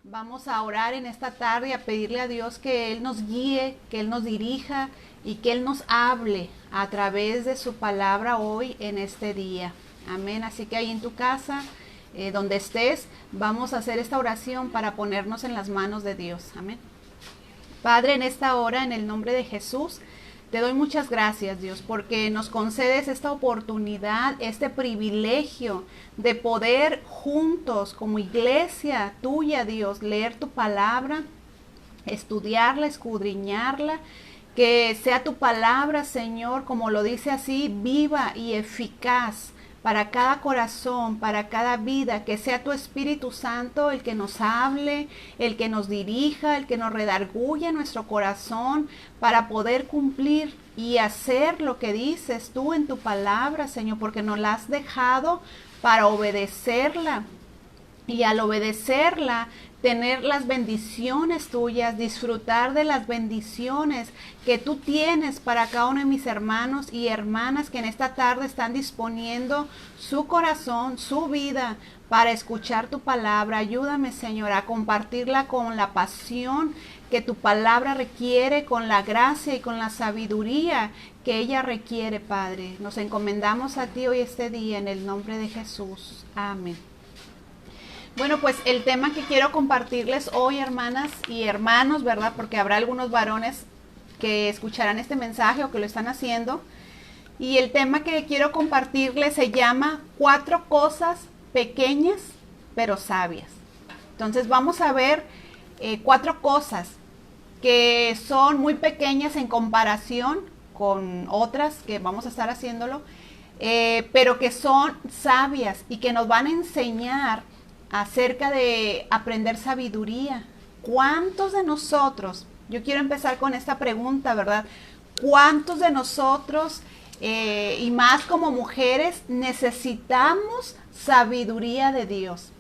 Vamos a orar en esta tarde y a pedirle a Dios que Él nos guíe, que Él nos dirija y que Él nos hable a través de su palabra hoy en este día. Amén. Así que ahí en tu casa, donde estés, vamos a hacer esta oración para ponernos en las manos de Dios. Amén. Padre, en esta hora, en el nombre de Jesús, te doy muchas gracias, Dios, porque nos concedes esta oportunidad, este privilegio de poder juntos, como iglesia tuya, Dios, leer tu palabra, estudiarla, escudriñarla, que sea tu palabra, Señor, como lo dice así, viva y eficaz para cada corazón, para cada vida, que sea tu Espíritu Santo el que nos hable, el que nos dirija, el que nos redarguya nuestro corazón para poder cumplir y hacer lo que dices tú en tu palabra, Señor, porque nos la has dejado para obedecerla. Y al obedecerla, tener las bendiciones tuyas, disfrutar de las bendiciones que tú tienes para cada uno de mis hermanos y hermanas que en esta tarde están disponiendo su corazón, su vida para escuchar tu palabra. Ayúdame, Señor, a compartirla con la pasión que tu palabra requiere, con la gracia y con la sabiduría que ella requiere, Padre. Nos encomendamos a ti hoy este día en el nombre de Jesús. Amén. Bueno, pues el tema que quiero compartirles hoy, hermanas y hermanos, ¿verdad? Porque habrá algunos varones que escucharán este mensaje o que lo están haciendo. Y el tema que quiero compartirles se llama 4 cosas pequeñas pero sabias. Entonces vamos a ver 4 cosas que son muy pequeñas en comparación con otras que vamos a estar haciéndolo, pero que son sabias y que nos van a enseñar acerca de aprender sabiduría. ¿Cuántos de nosotros, yo quiero empezar con esta pregunta, ¿verdad? ¿Cuántos de nosotros, y más como mujeres, necesitamos sabiduría de Dios?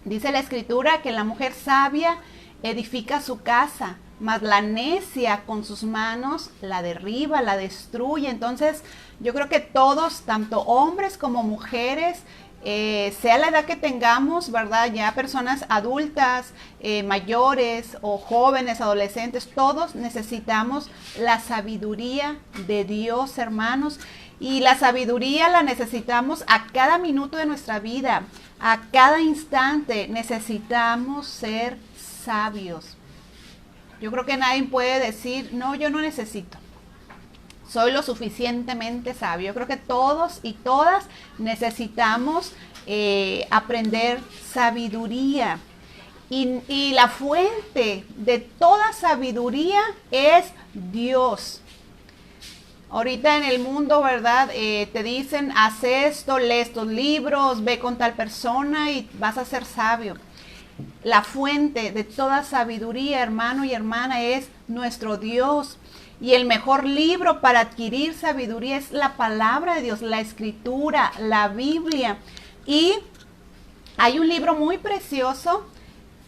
Dice la Escritura que la mujer sabia edifica su casa, mas la necia con sus manos la derriba, la destruye. Entonces, yo creo que todos, tanto hombres como mujeres, sea la edad que tengamos, ¿verdad? Ya personas adultas, mayores o jóvenes, adolescentes, todos necesitamos la sabiduría de Dios, hermanos. Y la sabiduría la necesitamos a cada minuto de nuestra vida, a cada instante necesitamos ser sabios. Yo creo que nadie puede decir, no, yo no necesito. Soy lo suficientemente sabio. Yo creo que todos y todas necesitamos aprender sabiduría. Y la fuente de toda sabiduría es Dios. Ahorita en el mundo, ¿verdad? Te dicen, haz esto, lee estos libros, ve con tal persona y vas a ser sabio. La fuente de toda sabiduría, hermano y hermana, es nuestro Dios. Y el mejor libro para adquirir sabiduría es la palabra de Dios, la Escritura, la Biblia. Y hay un libro muy precioso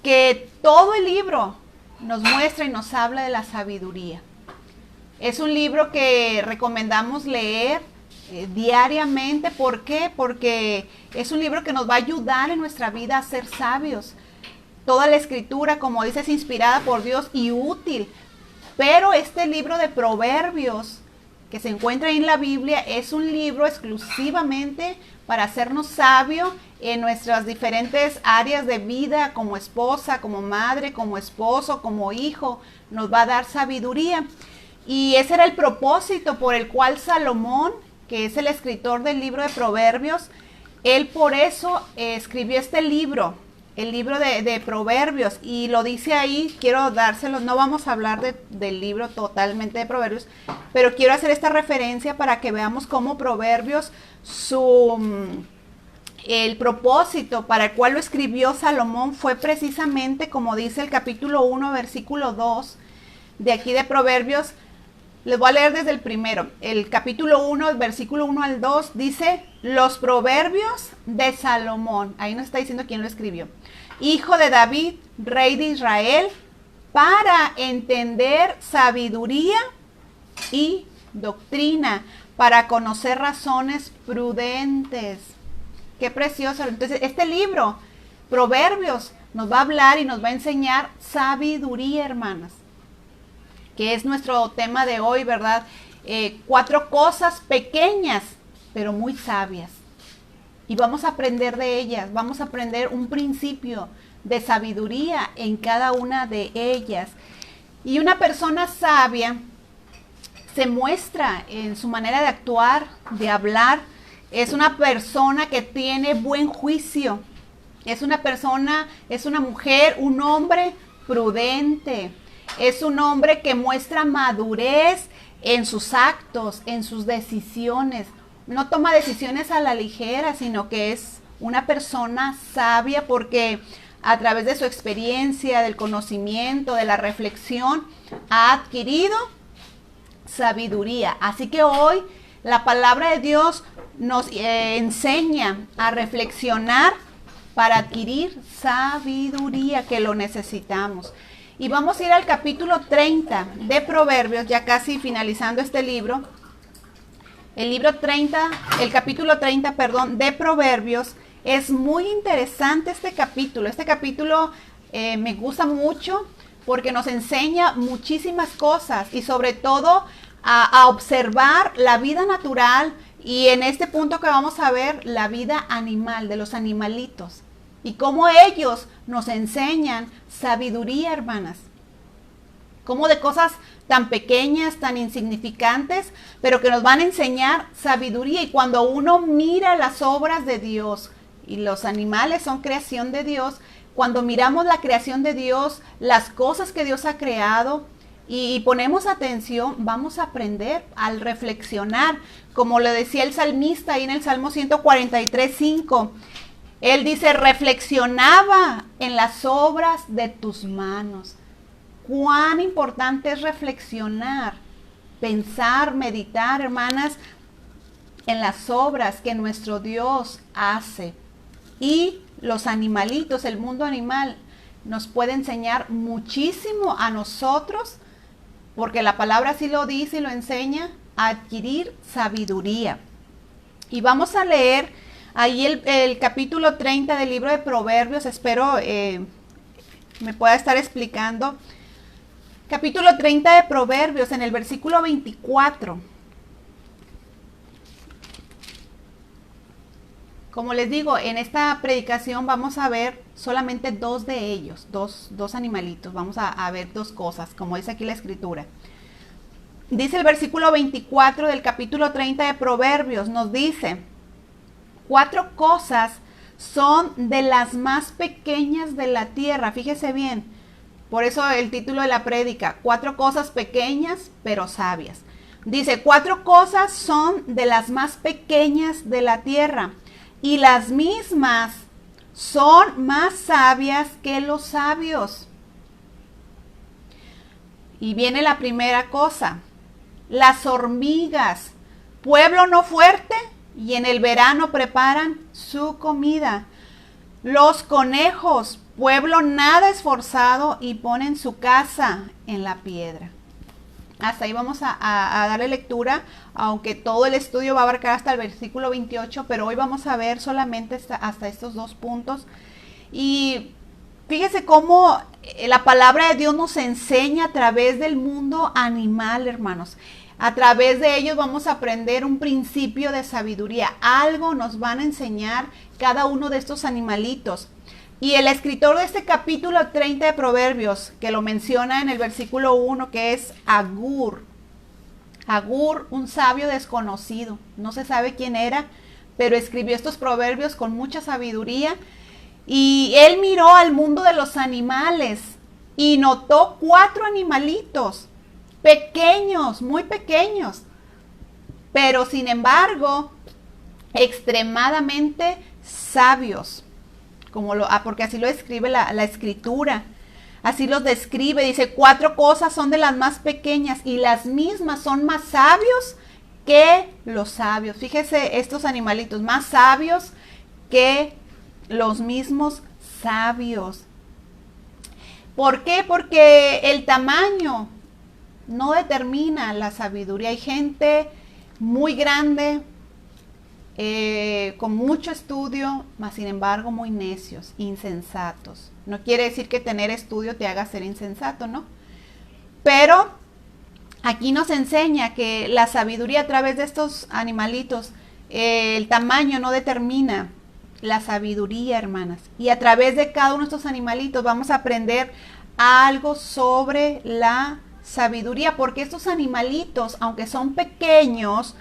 que todo el libro nos muestra y nos habla de la sabiduría. Es un libro que recomendamos leer diariamente. ¿Por qué? Porque es un libro que nos va a ayudar en nuestra vida a ser sabios. Toda la Escritura, como dice, es inspirada por Dios y útil. Pero este libro de Proverbios que se encuentra en la Biblia es un libro exclusivamente para hacernos sabios en nuestras diferentes áreas de vida, como esposa, como madre, como esposo, como hijo. Nos va a dar sabiduría. Y ese era el propósito por el cual Salomón, que es el escritor del libro de Proverbios, él por eso escribió este libro. El libro de Proverbios, y lo dice ahí, quiero dárselo, no vamos a hablar del libro totalmente de Proverbios, pero quiero hacer esta referencia para que veamos cómo Proverbios, el propósito para el cual lo escribió Salomón fue precisamente, como dice el capítulo 1, versículo 2, de aquí de Proverbios. Les voy a leer desde el primero. El capítulo 1, versículo 1 al 2, dice, los proverbios de Salomón. Ahí nos está diciendo quién lo escribió. Hijo de David, rey de Israel, para entender sabiduría y doctrina, para conocer razones prudentes. Qué precioso. Entonces, este libro, Proverbios, nos va a hablar y nos va a enseñar sabiduría, hermanas, que es nuestro tema de hoy, ¿verdad? 4 cosas pequeñas, pero muy sabias. Y vamos a aprender de ellas, vamos a aprender un principio de sabiduría en cada una de ellas. Y una persona sabia se muestra en su manera de actuar, de hablar. Es una persona que tiene buen juicio. Es una persona, es una mujer, un hombre prudente. Es un hombre que muestra madurez en sus actos, en sus decisiones. No toma decisiones a la ligera, sino que es una persona sabia porque a través de su experiencia, del conocimiento, de la reflexión, ha adquirido sabiduría. Así que hoy la palabra de Dios nos enseña a reflexionar para adquirir sabiduría, que lo necesitamos. Y vamos a ir al capítulo 30 de Proverbios, ya casi finalizando este libro. El capítulo 30, de Proverbios. Es muy interesante este capítulo. Este capítulo me gusta mucho porque nos enseña muchísimas cosas y sobre todo a observar la vida natural y en este punto que vamos a ver la vida animal de los animalitos y cómo ellos nos enseñan sabiduría, hermanas. Cómo de cosas tan pequeñas, tan insignificantes, pero que nos van a enseñar sabiduría. Y cuando uno mira las obras de Dios, y los animales son creación de Dios, cuando miramos la creación de Dios, las cosas que Dios ha creado, y ponemos atención, vamos a aprender al reflexionar. Como le decía el salmista ahí en el Salmo 143:5, él dice, reflexionaba en las obras de tus manos. Cuán importante es reflexionar, pensar, meditar, hermanas, en las obras que nuestro Dios hace. Y los animalitos, el mundo animal, nos puede enseñar muchísimo a nosotros, porque la palabra sí lo dice y lo enseña, a adquirir sabiduría. Y vamos a leer ahí el capítulo 30 del libro de Proverbios. Espero me pueda estar explicando. Capítulo 30 de Proverbios, en el versículo 24. Como les digo, en esta predicación vamos a ver solamente 2 de ellos, dos animalitos. Vamos a ver 2 cosas, como dice aquí la escritura. Dice el versículo 24 del capítulo 30 de Proverbios, nos dice, 4 cosas son de las más pequeñas de la tierra. Fíjese bien, por eso el título de la prédica, 4 cosas pequeñas pero sabias. Dice, 4 cosas son de las más pequeñas de la tierra. Y las mismas son más sabias que los sabios. Y viene la primera cosa. Las hormigas, pueblo no fuerte, y en el verano preparan su comida. Los conejos, pueblo nada esforzado, y ponen su casa en la piedra. Hasta ahí vamos a darle lectura, aunque todo el estudio va a abarcar hasta el versículo 28, pero hoy vamos a ver solamente hasta estos 2 puntos. Y fíjese cómo la palabra de Dios nos enseña a través del mundo animal, hermanos. A través de ellos vamos a aprender un principio de sabiduría. Algo nos van a enseñar cada uno de estos animalitos. Y el escritor de este capítulo 30 de Proverbios, que lo menciona en el versículo 1, que es Agur. Agur, un sabio desconocido. No se sabe quién era, pero escribió estos proverbios con mucha sabiduría. Y él miró al mundo de los animales y notó 4 animalitos, pequeños, muy pequeños, pero sin embargo, extremadamente sabios. Porque así lo escribe la escritura, así los describe, dice 4 cosas son de las más pequeñas y las mismas son más sabios que los sabios. Fíjese estos animalitos, más sabios que los mismos sabios. ¿Por qué? Porque el tamaño no determina la sabiduría. Hay gente muy grande, con mucho estudio, mas sin embargo muy necios, insensatos. No quiere decir que tener estudio te haga ser insensato, ¿no? Pero aquí nos enseña que la sabiduría a través de estos animalitos, el tamaño no determina la sabiduría, hermanas. Y a través de cada uno de estos animalitos vamos a aprender algo sobre la sabiduría, porque estos animalitos, aunque son pequeños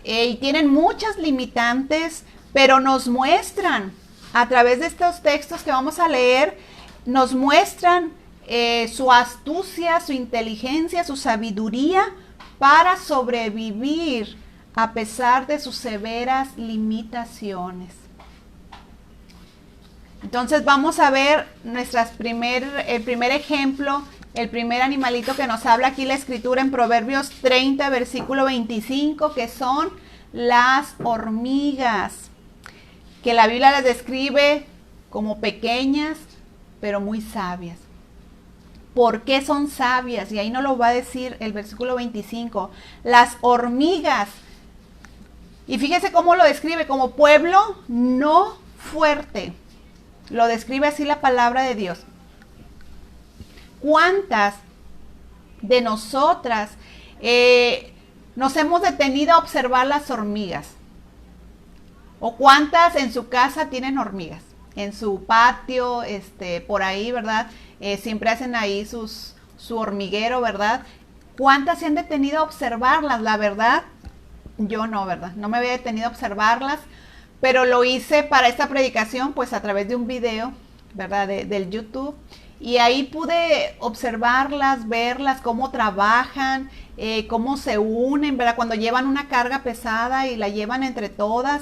y tienen muchas limitantes, pero nos muestran, a través de estos textos que vamos a leer, nos muestran su astucia, su inteligencia, su sabiduría para sobrevivir a pesar de sus severas limitaciones. Entonces vamos a ver el primer ejemplo, el primer animalito que nos habla aquí la escritura en Proverbios 30, versículo 25, que son las hormigas, que la Biblia las describe como pequeñas, pero muy sabias. ¿Por qué son sabias? Y ahí nos lo va a decir el versículo 25. Las hormigas, y fíjese cómo lo describe, como pueblo no fuerte. Lo describe así la palabra de Dios. ¿Cuántas de nosotras nos hemos detenido a observar las hormigas? ¿O cuántas en su casa tienen hormigas? En su patio, por ahí, ¿verdad? Siempre hacen ahí su hormiguero, ¿verdad? ¿Cuántas se han detenido a observarlas? La verdad, yo no, ¿verdad? No me había detenido a observarlas, pero lo hice para esta predicación, pues a través de un video, ¿verdad? Del YouTube. Y ahí pude observarlas, verlas, cómo trabajan, cómo se unen, ¿verdad? Cuando llevan una carga pesada y la llevan entre todas.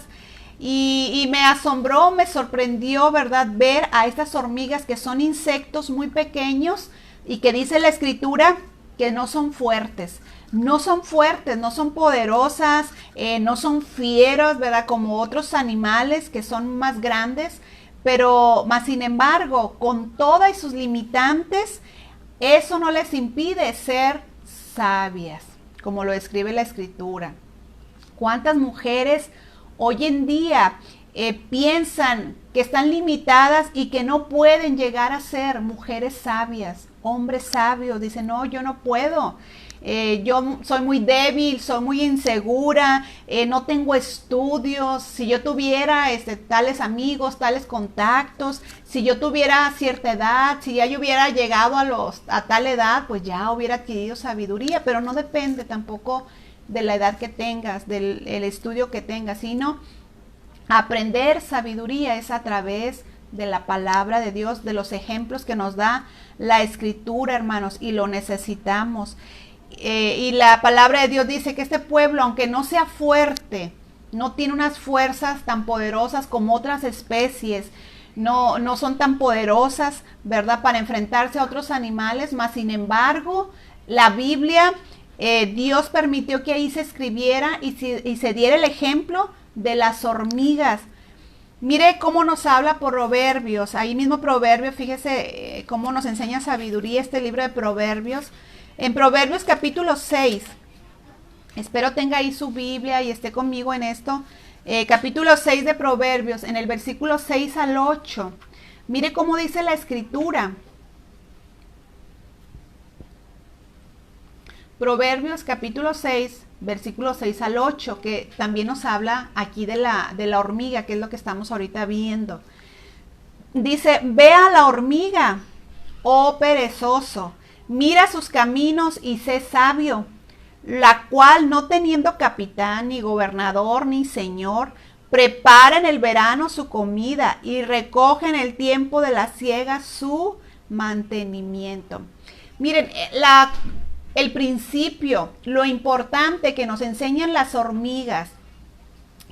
Y me asombró, me sorprendió, ¿verdad? Ver a estas hormigas que son insectos muy pequeños y que dice la escritura que no son fuertes. No son fuertes, no son poderosas, no son fieros, ¿verdad? Como otros animales que son más grandes, pero más sin embargo, con todas sus limitantes, eso no les impide ser sabias, como lo describe la escritura. ¿Cuántas mujeres hoy en día piensan que están limitadas y que no pueden llegar a ser mujeres sabias, hombres sabios? Dicen, no, yo no puedo. Yo soy muy débil, soy muy insegura, no tengo estudios. Si yo tuviera tales amigos, tales contactos, si yo tuviera cierta edad, si ya yo hubiera llegado a tal edad, pues ya hubiera adquirido sabiduría, pero no depende tampoco de la edad que tengas, del el estudio que tengas, sino aprender sabiduría es a través de la palabra de Dios, de los ejemplos que nos da la escritura, hermanos, y lo necesitamos. Y la palabra de Dios dice que este pueblo, aunque no sea fuerte, no tiene unas fuerzas tan poderosas como otras especies, no son tan poderosas, ¿verdad?, para enfrentarse a otros animales, mas sin embargo, la Biblia, Dios permitió que ahí se escribiera y se diera el ejemplo de las hormigas. Mire cómo nos habla Proverbios, ahí mismo Proverbios, fíjese cómo nos enseña sabiduría este libro de Proverbios. En Proverbios capítulo 6, espero tenga ahí su Biblia y esté conmigo en esto, capítulo 6 de Proverbios, en el versículo 6 al 8, mire cómo dice la escritura. Proverbios capítulo 6, versículo 6 al 8, que también nos habla aquí de la hormiga, que es lo que estamos ahorita viendo. Dice, ve a la hormiga, oh perezoso, mira sus caminos y sé sabio, la cual no teniendo capitán, ni gobernador, ni señor, prepara en el verano su comida y recoge en el tiempo de la siega su mantenimiento. Miren, el principio, lo importante que nos enseñan las hormigas,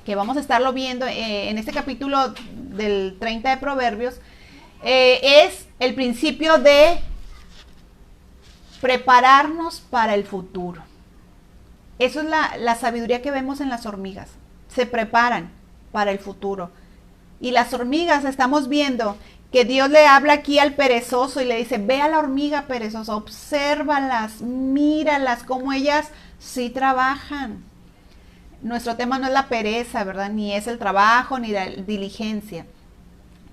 que vamos a estarlo viendo en este capítulo del 30 de Proverbios, es el principio de prepararnos para el futuro. Eso es la sabiduría que vemos en las hormigas. Se preparan para el futuro. Y las hormigas, estamos viendo que Dios le habla aquí al perezoso y le dice, ve a la hormiga perezosa, obsérvalas, míralas, como ellas sí trabajan. nuestro tema no es la pereza, ¿verdad? Ni es el trabajo, ni la diligencia.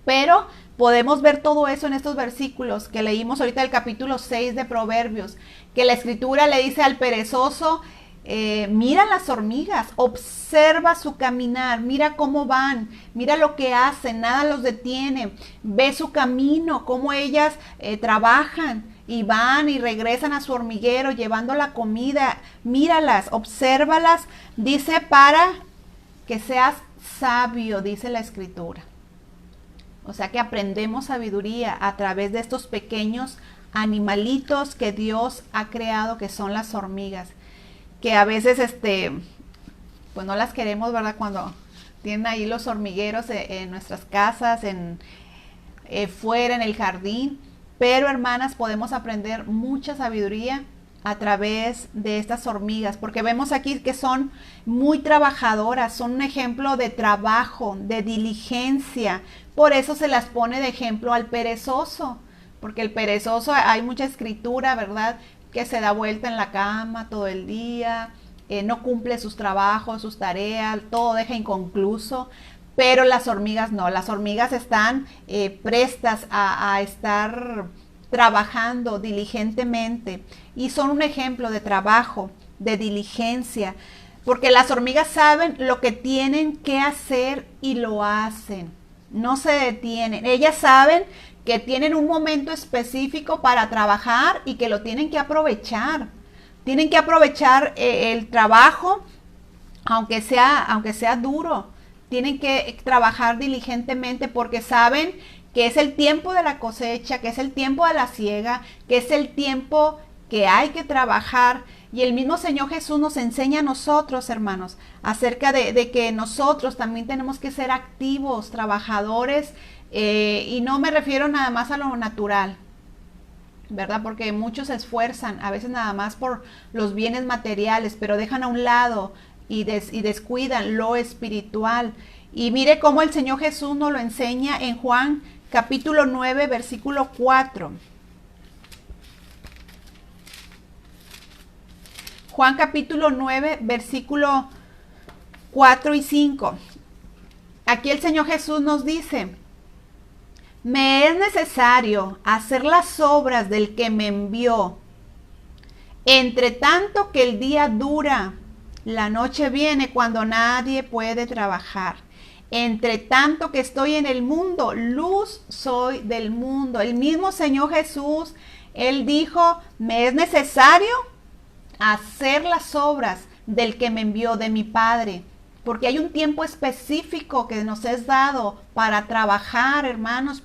Pero podemos ver todo eso en estos versículos que leímos ahorita del capítulo 6 de Proverbios, que la escritura le dice al perezoso, mira las hormigas, observa su caminar, mira cómo van, mira lo que hacen, nada los detiene, ve su camino, cómo ellas trabajan y van y regresan a su hormiguero llevando la comida, míralas, obsérvalas, dice para que seas sabio, dice la escritura. O sea que aprendemos sabiduría a través de estos pequeños animalitos que Dios ha creado, que son las hormigas, que a veces pues no las queremos, ¿verdad? Cuando tienen ahí los hormigueros en nuestras casas, fuera en el jardín. Pero hermanas, podemos aprender mucha sabiduría a través de estas hormigas, porque vemos aquí que son muy trabajadoras, son un ejemplo de trabajo, de diligencia. Por eso se las pone de ejemplo al perezoso, porque el perezoso, hay mucha escritura, ¿verdad?, que se da vuelta en la cama todo el día, no cumple sus trabajos, sus tareas, todo deja inconcluso. Pero las hormigas no, las hormigas están prestas a estar trabajando diligentemente y son un ejemplo de trabajo, de diligencia, porque las hormigas saben lo que tienen que hacer y lo hacen, no se detienen. Ellas saben que tienen un momento específico para trabajar y que lo tienen que aprovechar. Tienen que aprovechar el trabajo, aunque sea duro. Tienen que trabajar diligentemente porque saben que es el tiempo de la cosecha, que es el tiempo de la siega, que es el tiempo que hay que trabajar. Y el mismo Señor Jesús nos enseña a nosotros, hermanos, acerca de que nosotros también tenemos que ser activos, trabajadores, y no me refiero nada más a lo natural, ¿verdad? Porque muchos se esfuerzan, a veces nada más por los bienes materiales, pero dejan a un lado y descuidan lo espiritual. Y mire cómo el Señor Jesús nos lo enseña en Juan capítulo 9, versículo 4. Juan capítulo 9, versículo 4 y 5. Aquí el Señor Jesús nos dice: me es necesario hacer las obras del que me envió. Entre tanto que el día dura, la noche viene cuando nadie puede trabajar. Entre tanto que estoy en el mundo, luz soy del mundo. El mismo Señor Jesús, Él dijo, me es necesario hacer las obras del que me envió, de mi Padre. Porque hay un tiempo específico que nos es dado para trabajar, hermanos,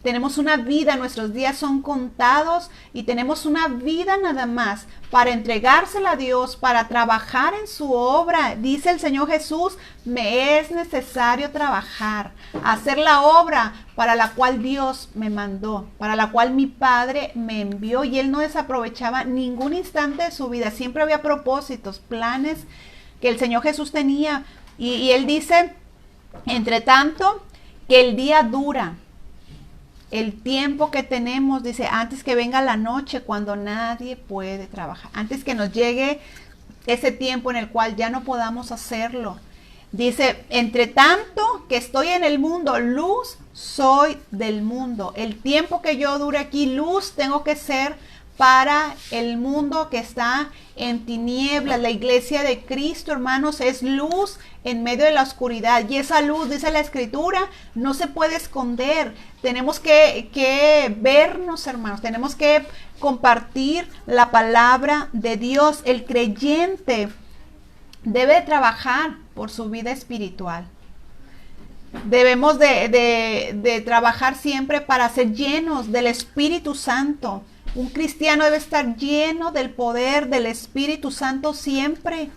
tenemos una vida, nuestros días son contados y tenemos una vida nada más para entregársela a Dios, para trabajar en su obra. Dice el Señor Jesús, me es necesario trabajar, hacer la obra para la cual Dios me mandó, para la cual mi Padre me envió, y Él no desaprovechaba ningún instante de su vida. Siempre había propósitos, planes que el Señor Jesús tenía, y Él dice, entre tanto que el día dura, el tiempo que tenemos, dice, antes que venga la noche cuando nadie puede trabajar, antes que nos llegue ese tiempo en el cual ya no podamos hacerlo. Dice, entre tanto que estoy en el mundo, luz soy del mundo. El tiempo que yo dure aquí, luz tengo que ser para el mundo que está en tinieblas. La iglesia de Cristo, hermanos, es luz en medio de la oscuridad. Y esa luz, dice la Escritura, no se puede esconder. Tenemos que vernos, hermanos. Tenemos que compartir la palabra de Dios. El creyente debe trabajar por su vida espiritual. Debemos de trabajar siempre para ser llenos del Espíritu Santo. Un cristiano debe estar lleno del poder del Espíritu Santo siempre.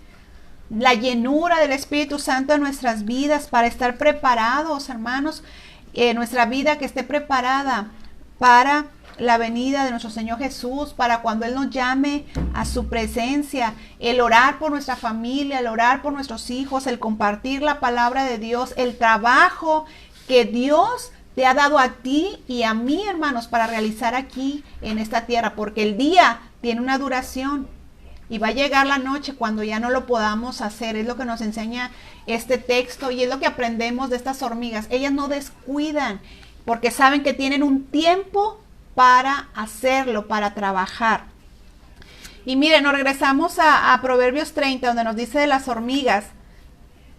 La llenura del Espíritu Santo en nuestras vidas para estar preparados, hermanos. Nuestra vida que esté preparada para la venida de nuestro Señor Jesús, para cuando Él nos llame a su presencia. El orar por nuestra familia, el orar por nuestros hijos, el compartir la palabra de Dios, el trabajo que Dios te ha dado a ti y a mí, hermanos, para realizar aquí en esta tierra, porque el día tiene una duración y va a llegar la noche cuando ya no lo podamos hacer. Es lo que nos enseña este texto y es lo que aprendemos de estas hormigas. Ellas no descuidan porque saben que tienen un tiempo para hacerlo, para trabajar. Y miren, nos regresamos a Proverbios 30, donde nos dice de las hormigas.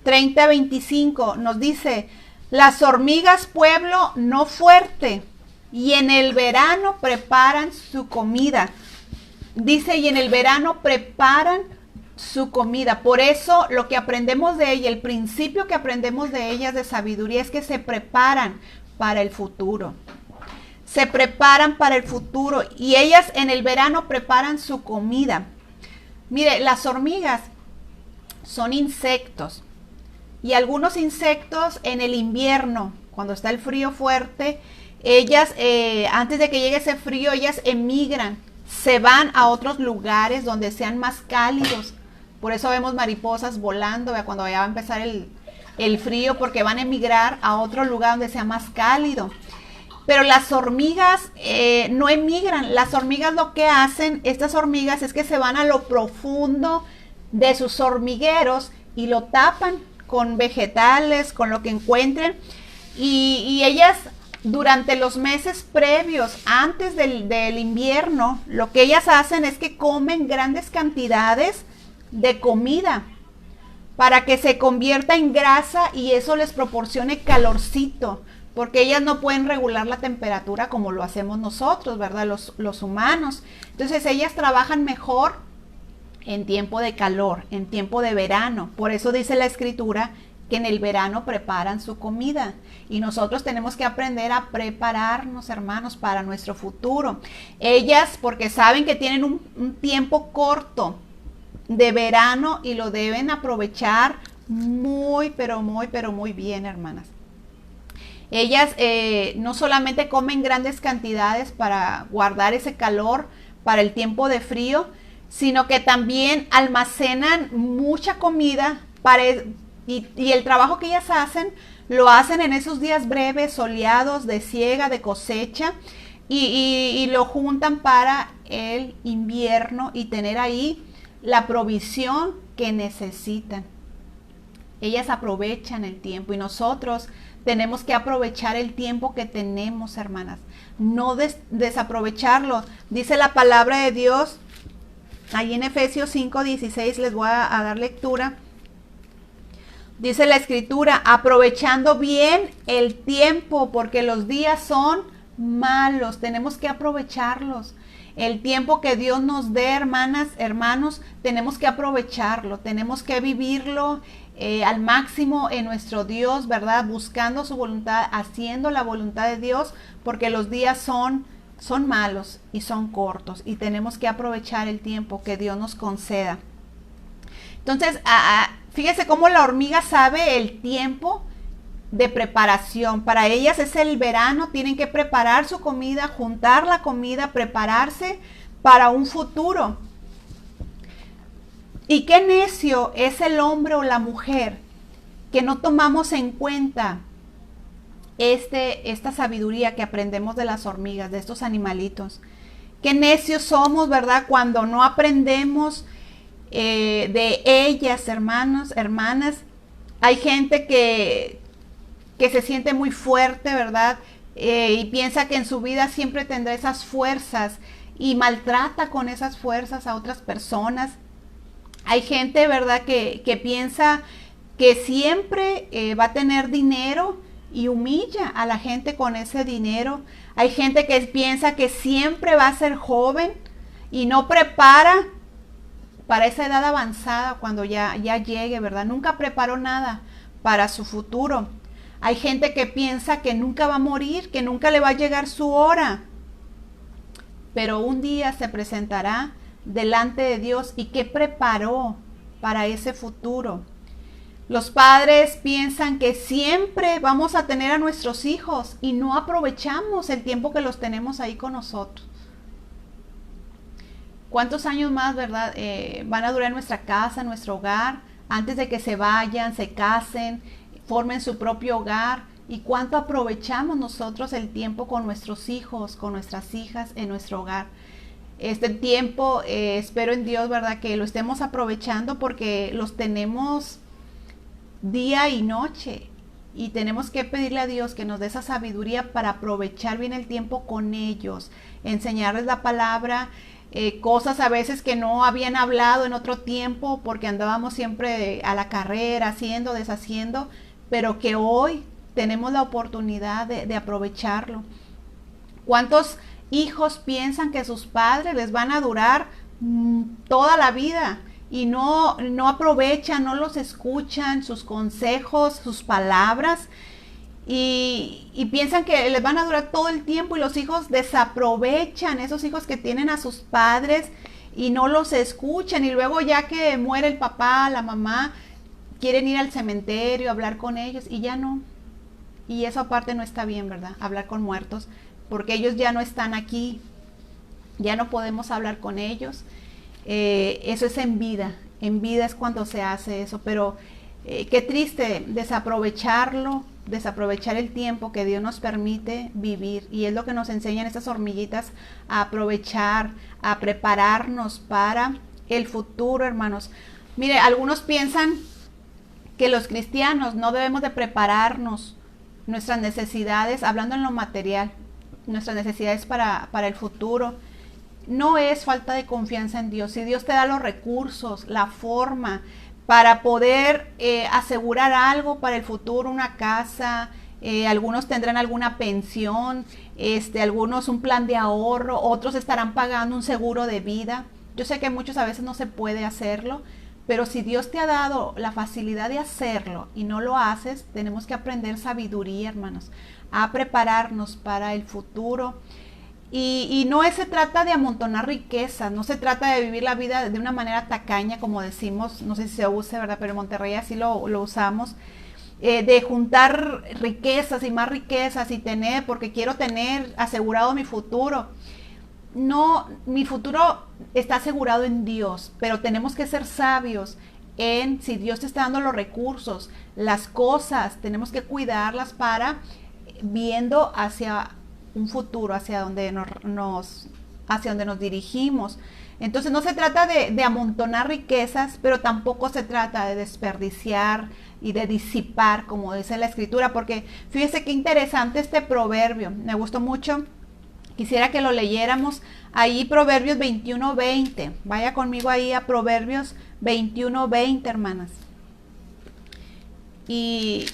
30:25 nos dice: las hormigas, pueblo no fuerte, y en el verano preparan su comida. Dice, y en el verano preparan su comida. Por eso lo que aprendemos de ella, el principio que aprendemos de ellas de sabiduría es que se preparan para el futuro. Se preparan para el futuro y ellas en el verano preparan su comida. Mire, las hormigas son insectos y algunos insectos en el invierno, cuando está el frío fuerte, ellas, antes de que llegue ese frío, ellas emigran, se van a otros lugares donde sean más cálidos. Por eso vemos mariposas volando, cuando ya va a empezar el frío, porque van a emigrar a otro lugar donde sea más cálido. Pero las hormigas no emigran. Las hormigas lo que hacen, estas hormigas, es que se van a lo profundo de sus hormigueros y lo tapan con vegetales, con lo que encuentren. Y ellas, durante los meses previos, antes del invierno, lo que ellas hacen es que comen grandes cantidades de comida para que se convierta en grasa y eso les proporcione calorcito. Porque ellas no pueden regular la temperatura como lo hacemos nosotros, ¿verdad? Los humanos. Entonces ellas trabajan mejor en tiempo de calor, en tiempo de verano. Por eso dice la escritura que en el verano preparan su comida. Y nosotros tenemos que aprender a prepararnos, hermanos, para nuestro futuro. Ellas, porque saben que tienen un tiempo corto de verano y lo deben aprovechar muy, pero muy bien, hermanas. Ellas no solamente comen grandes cantidades para guardar ese calor para el tiempo de frío, sino que también almacenan mucha comida y el trabajo que ellas hacen, lo hacen en esos días breves, soleados, de siega, de cosecha, y lo juntan para el invierno y tener ahí la provisión que necesitan. Ellas aprovechan el tiempo y nosotros tenemos que aprovechar el tiempo que tenemos, hermanas. No desaprovecharlo. Dice la palabra de Dios, ahí en Efesios 5:16, les voy a dar lectura. Dice la escritura, aprovechando bien el tiempo, porque los días son malos. Tenemos que aprovecharlos. El tiempo que Dios nos dé, hermanas, hermanos, tenemos que aprovecharlo. Tenemos que vivirlo al máximo en nuestro Dios, ¿verdad? Buscando su voluntad, haciendo la voluntad de Dios, porque los días son malos y son cortos y tenemos que aprovechar el tiempo que Dios nos conceda. Entonces, fíjese cómo la hormiga sabe el tiempo de preparación. Para ellas es el verano, tienen que preparar su comida, juntar la comida, prepararse para un futuro. Y qué necio es el hombre o la mujer que no tomamos en cuenta esta sabiduría que aprendemos de las hormigas, de estos animalitos. Qué necios somos, ¿verdad? Cuando no aprendemos de ellas, hermanos, hermanas. Hay gente que se siente muy fuerte, ¿verdad? Y piensa que en su vida siempre tendrá esas fuerzas y maltrata con esas fuerzas a otras personas. Hay gente, ¿verdad?, que piensa que siempre va a tener dinero y humilla a la gente con ese dinero. Hay gente que piensa que siempre va a ser joven y no prepara para esa edad avanzada cuando ya llegue, ¿verdad? Nunca preparó nada para su futuro. Hay gente que piensa que nunca va a morir, que nunca le va a llegar su hora. Pero un día se presentará delante de Dios y qué preparó para ese futuro. Los padres piensan que siempre vamos a tener a nuestros hijos y no aprovechamos el tiempo que los tenemos ahí con nosotros. ¿Cuántos años más, verdad, van a durar en nuestra casa, nuestro hogar, antes de que se vayan, se casen, formen su propio hogar? ¿Y cuánto aprovechamos nosotros el tiempo con nuestros hijos, con nuestras hijas en nuestro hogar? este tiempo, espero en Dios, ¿verdad? Que lo estemos aprovechando porque los tenemos día y noche. Y tenemos que pedirle a Dios que nos dé esa sabiduría para aprovechar bien el tiempo con ellos, enseñarles la palabra, cosas a veces que no habían hablado en otro tiempo porque andábamos siempre a la carrera, haciendo, deshaciendo, pero que hoy tenemos la oportunidad de aprovecharlo. ¿Cuántos hijos piensan que sus padres les van a durar toda la vida? Y no aprovechan, no los escuchan, sus consejos, sus palabras, y piensan que les van a durar todo el tiempo, y los hijos desaprovechan esos hijos que tienen a sus padres y no los escuchan, y luego ya que muere el papá, la mamá, quieren ir al cementerio, hablar con ellos, y ya no. Y eso aparte no está bien, ¿verdad? Hablar con muertos, porque ellos ya no están aquí, ya no podemos hablar con ellos. Eso es en vida es cuando se hace eso, pero qué triste desaprovechar el tiempo que Dios nos permite vivir, y es lo que nos enseñan estas hormiguitas, a aprovechar, a prepararnos para el futuro, hermanos. Mire, algunos piensan que los cristianos no debemos de prepararnos nuestras necesidades, hablando en lo material, nuestras necesidades para el futuro. No es falta de confianza en Dios. Si Dios te da los recursos, la forma para poder asegurar algo para el futuro, una casa, algunos tendrán alguna pensión, algunos un plan de ahorro, otros estarán pagando un seguro de vida. Yo sé que muchos a veces no se puede hacerlo, pero si Dios te ha dado la facilidad de hacerlo y no lo haces, tenemos que aprender sabiduría, hermanos, a prepararnos para el futuro. Y no se trata de amontonar riquezas, no se trata de vivir la vida de una manera tacaña, como decimos, no sé si se use, ¿verdad? Pero en Monterrey así lo usamos, de juntar riquezas y más riquezas y tener, porque quiero tener asegurado mi futuro. No, mi futuro está asegurado en Dios, pero tenemos que ser sabios en si Dios te está dando los recursos, las cosas, tenemos que cuidarlas para viendo hacia un futuro, hacia donde nos dirigimos. Entonces no se trata de amontonar riquezas, pero tampoco se trata de desperdiciar y de disipar, como dice la escritura, porque fíjese qué interesante este proverbio, me gustó mucho, quisiera que lo leyéramos ahí, Proverbios 21:20, vaya conmigo ahí a Proverbios 21:20, hermanas. Y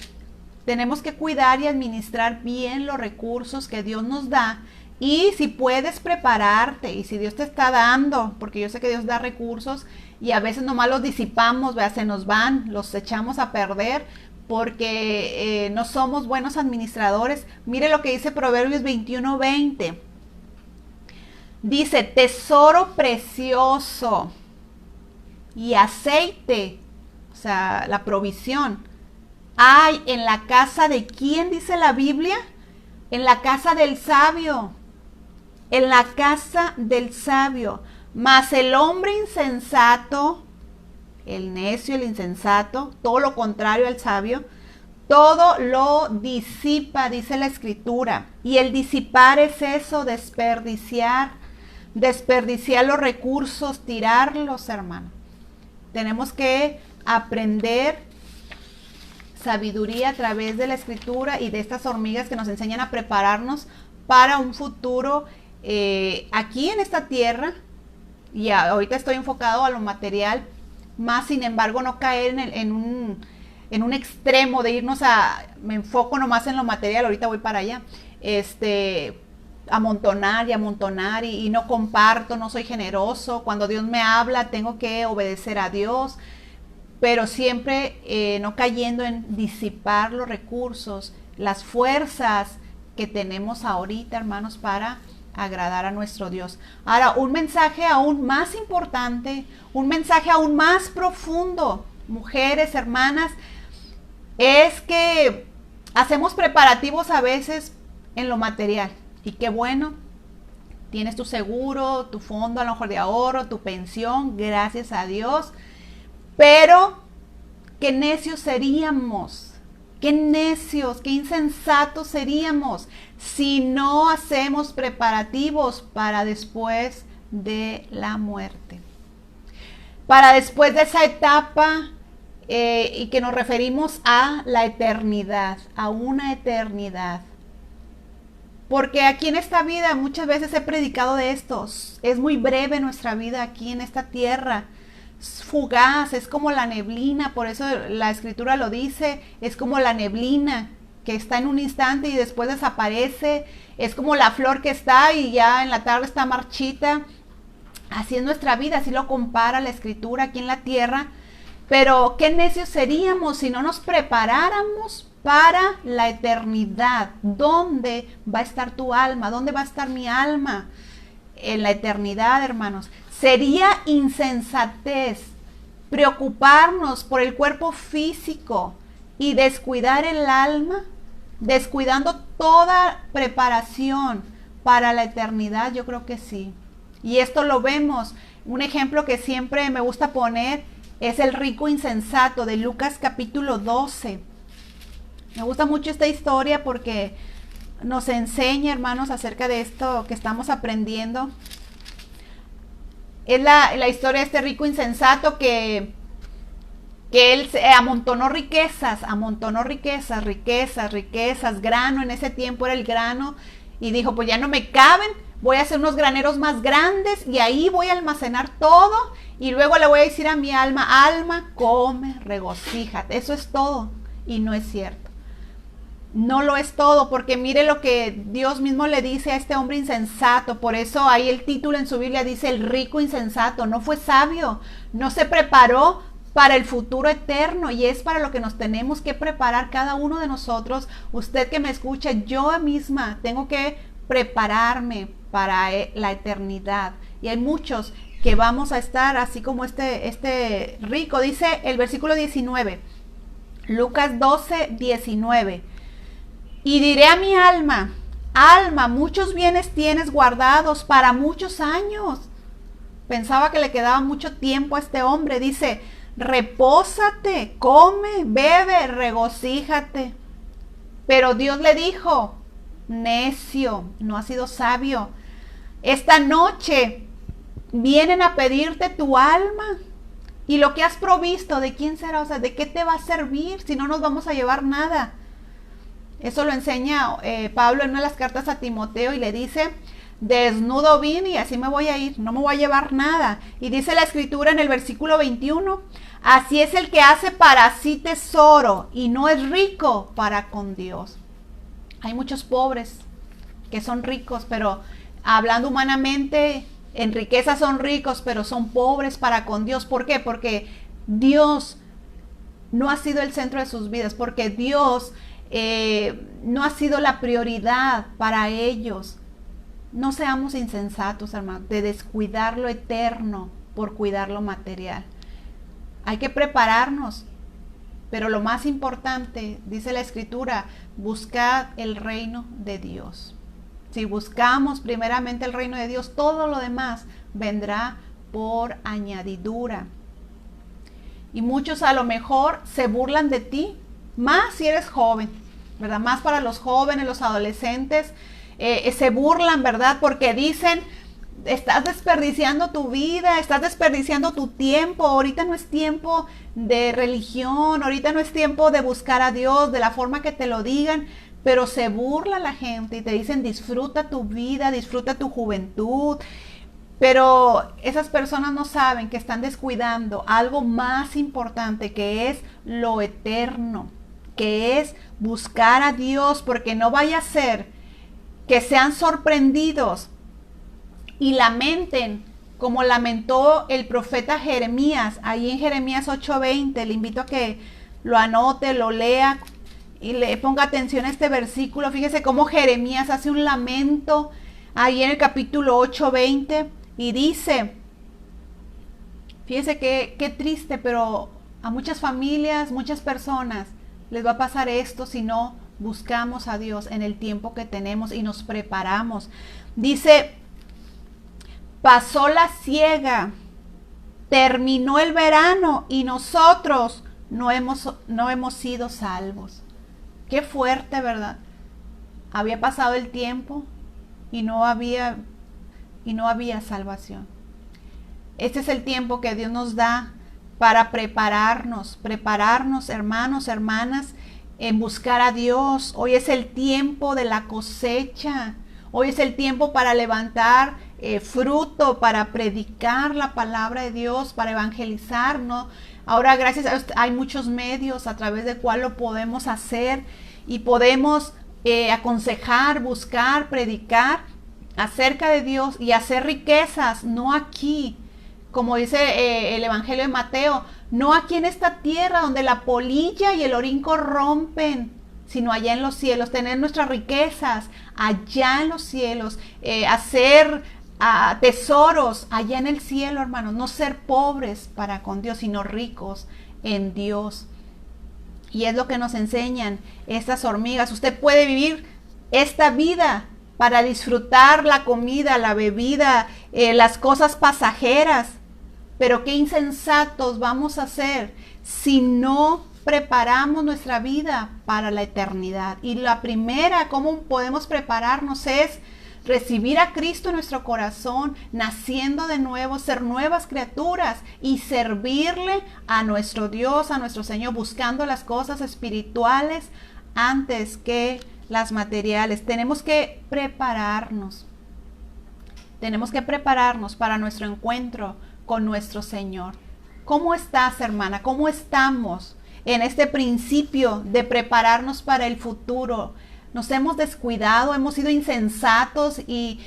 tenemos que cuidar y administrar bien los recursos que Dios nos da. Y si puedes prepararte, y si Dios te está dando, porque yo sé que Dios da recursos y a veces nomás los disipamos, ¿verdad? Se nos van, los echamos a perder porque no somos buenos administradores. Mire lo que dice Proverbios 21:20. Dice, tesoro precioso y aceite, o sea, la provisión, hay en la casa de ¿quién dice la Biblia? En la casa del sabio. En la casa del sabio. Mas el hombre insensato, el necio, el insensato, todo lo contrario al sabio, todo lo disipa, dice la escritura. Y el disipar es eso, desperdiciar los recursos, tirarlos, hermano. Tenemos que aprender sabiduría a través de la escritura y de estas hormigas que nos enseñan a prepararnos para un futuro aquí en esta tierra. Y ahorita estoy enfocado a lo material, más sin embargo no caer en un extremo de irnos me enfoco nomás en lo material, ahorita voy para allá, amontonar y no comparto, no soy generoso. Cuando Dios me habla tengo que obedecer a Dios, pero siempre no cayendo en disipar los recursos, las fuerzas que tenemos ahorita, hermanos, para agradar a nuestro Dios. Ahora, un mensaje aún más importante, un mensaje aún más profundo, mujeres, hermanas, es que hacemos preparativos a veces en lo material. Y qué bueno, tienes tu seguro, tu fondo a lo mejor de ahorro, tu pensión, gracias a Dios. Pero qué necios seríamos, qué necios, qué insensatos seríamos si no hacemos preparativos para después de la muerte. Para después de esa etapa, y que nos referimos a la eternidad, a una eternidad. Porque aquí en esta vida muchas veces he predicado de esto. Es muy breve nuestra vida aquí en esta tierra. Es fugaz, es como la neblina, por eso la escritura lo dice, es como la neblina que está en un instante y después desaparece. Es como la flor que está y ya en la tarde está marchita. Así es nuestra vida, así lo compara la escritura aquí en la tierra. Pero qué necios seríamos si no nos preparáramos para la eternidad. ¿Dónde va a estar tu alma? ¿Dónde va a estar mi alma? En la eternidad, hermanos. Sería insensatez preocuparnos por el cuerpo físico y descuidar el alma, descuidando toda preparación para la eternidad. Yo creo que sí. Y esto lo vemos. Un ejemplo que siempre me gusta poner es el rico insensato de Lucas capítulo 12. Me gusta mucho esta historia porque nos enseña, hermanos, acerca de esto que estamos aprendiendo. Es la historia de este rico insensato que él amontonó riquezas, grano. En ese tiempo era el grano. Y dijo, pues ya no me caben, voy a hacer unos graneros más grandes y ahí voy a almacenar todo. Y luego le voy a decir a mi alma, alma, come, regocíjate. Eso es todo. Y no es cierto. No lo es todo, porque mire lo que Dios mismo le dice a este hombre insensato. Por eso ahí el título en su Biblia dice el rico insensato. No fue sabio, no se preparó para el futuro eterno, y es para lo que nos tenemos que preparar cada uno de nosotros. Usted que me escucha, yo misma tengo que prepararme para la eternidad. Y hay muchos que vamos a estar así como este rico. Dice el versículo 19, Lucas 12, 19. Y diré a mi alma, alma, muchos bienes tienes guardados para muchos años. Pensaba que le quedaba mucho tiempo a este hombre. Dice, repósate, come, bebe, regocíjate. Pero Dios le dijo, necio, no has sido sabio. Esta noche vienen a pedirte tu alma y lo que has provisto, ¿de quién será? O sea, ¿de qué te va a servir si no nos vamos a llevar nada? Eso lo enseña Pablo en una de las cartas a Timoteo y le dice, desnudo vine y así me voy a ir, no me voy a llevar nada. Y dice la escritura en el versículo 21, así es el que hace para sí tesoro y no es rico para con Dios. Hay muchos pobres que son ricos, pero hablando humanamente, en riqueza son ricos, pero son pobres para con Dios. ¿Por qué? Porque Dios no ha sido el centro de sus vidas, porque Dios no ha sido la prioridad para ellos. No seamos insensatos, hermanos, de descuidar lo eterno por cuidar lo material. Hay que prepararnos, pero lo más importante, dice la escritura, buscad el reino de Dios. Si buscamos primeramente el reino de Dios, todo lo demás vendrá por añadidura. Y muchos a lo mejor se burlan de ti, más si eres joven, ¿verdad? Más para los jóvenes, los adolescentes, se burlan, ¿verdad? Porque dicen, estás desperdiciando tu vida, estás desperdiciando tu tiempo, ahorita no es tiempo de religión, ahorita no es tiempo de buscar a Dios de la forma que te lo digan, pero se burla la gente y te dicen, disfruta tu vida, disfruta tu juventud. Pero esas personas no saben que están descuidando algo más importante, que es lo eterno, que es buscar a Dios, porque no vaya a ser que sean sorprendidos y lamenten como lamentó el profeta Jeremías, ahí en Jeremías 8:20. Le invito a que lo anote, lo lea y le ponga atención a este versículo. Fíjese cómo Jeremías hace un lamento ahí en el capítulo 8:20 y dice, fíjese qué triste, pero a muchas familias, muchas personas les va a pasar esto si no buscamos a Dios en el tiempo que tenemos y nos preparamos. Dice, pasó la siega, terminó el verano y nosotros no hemos sido salvos. Qué fuerte, ¿verdad? Había pasado el tiempo y no había y no había salvación. Este es el tiempo que Dios nos da para prepararnos, hermanos, hermanas, en buscar a Dios. Hoy es el tiempo de la cosecha. Hoy es el tiempo para levantar fruto, para predicar la palabra de Dios, para evangelizar, ¿no? Ahora, gracias a Dios, hay muchos medios a través del cual lo podemos hacer y podemos aconsejar, buscar, predicar acerca de Dios y hacer riquezas, no aquí, como dice el Evangelio de Mateo, no aquí en esta tierra donde la polilla y el orín corrompen, sino allá en los cielos, tener nuestras riquezas allá en los cielos, hacer tesoros allá en el cielo, hermanos, no ser pobres para con Dios, sino ricos en Dios. Y es lo que nos enseñan estas hormigas. Usted puede vivir esta vida para disfrutar la comida, la bebida, las cosas pasajeras, pero qué insensatos vamos a ser si no preparamos nuestra vida para la eternidad. Y la primera, cómo podemos prepararnos, es recibir a Cristo en nuestro corazón, naciendo de nuevo, ser nuevas criaturas y servirle a nuestro Dios, a nuestro Señor, buscando las cosas espirituales antes que las materiales. Tenemos que prepararnos. Tenemos que prepararnos para nuestro encuentro con nuestro Señor. ¿Cómo estás, hermana? ¿Cómo estamos en este principio de prepararnos para el futuro? Nos hemos descuidado, hemos sido insensatos y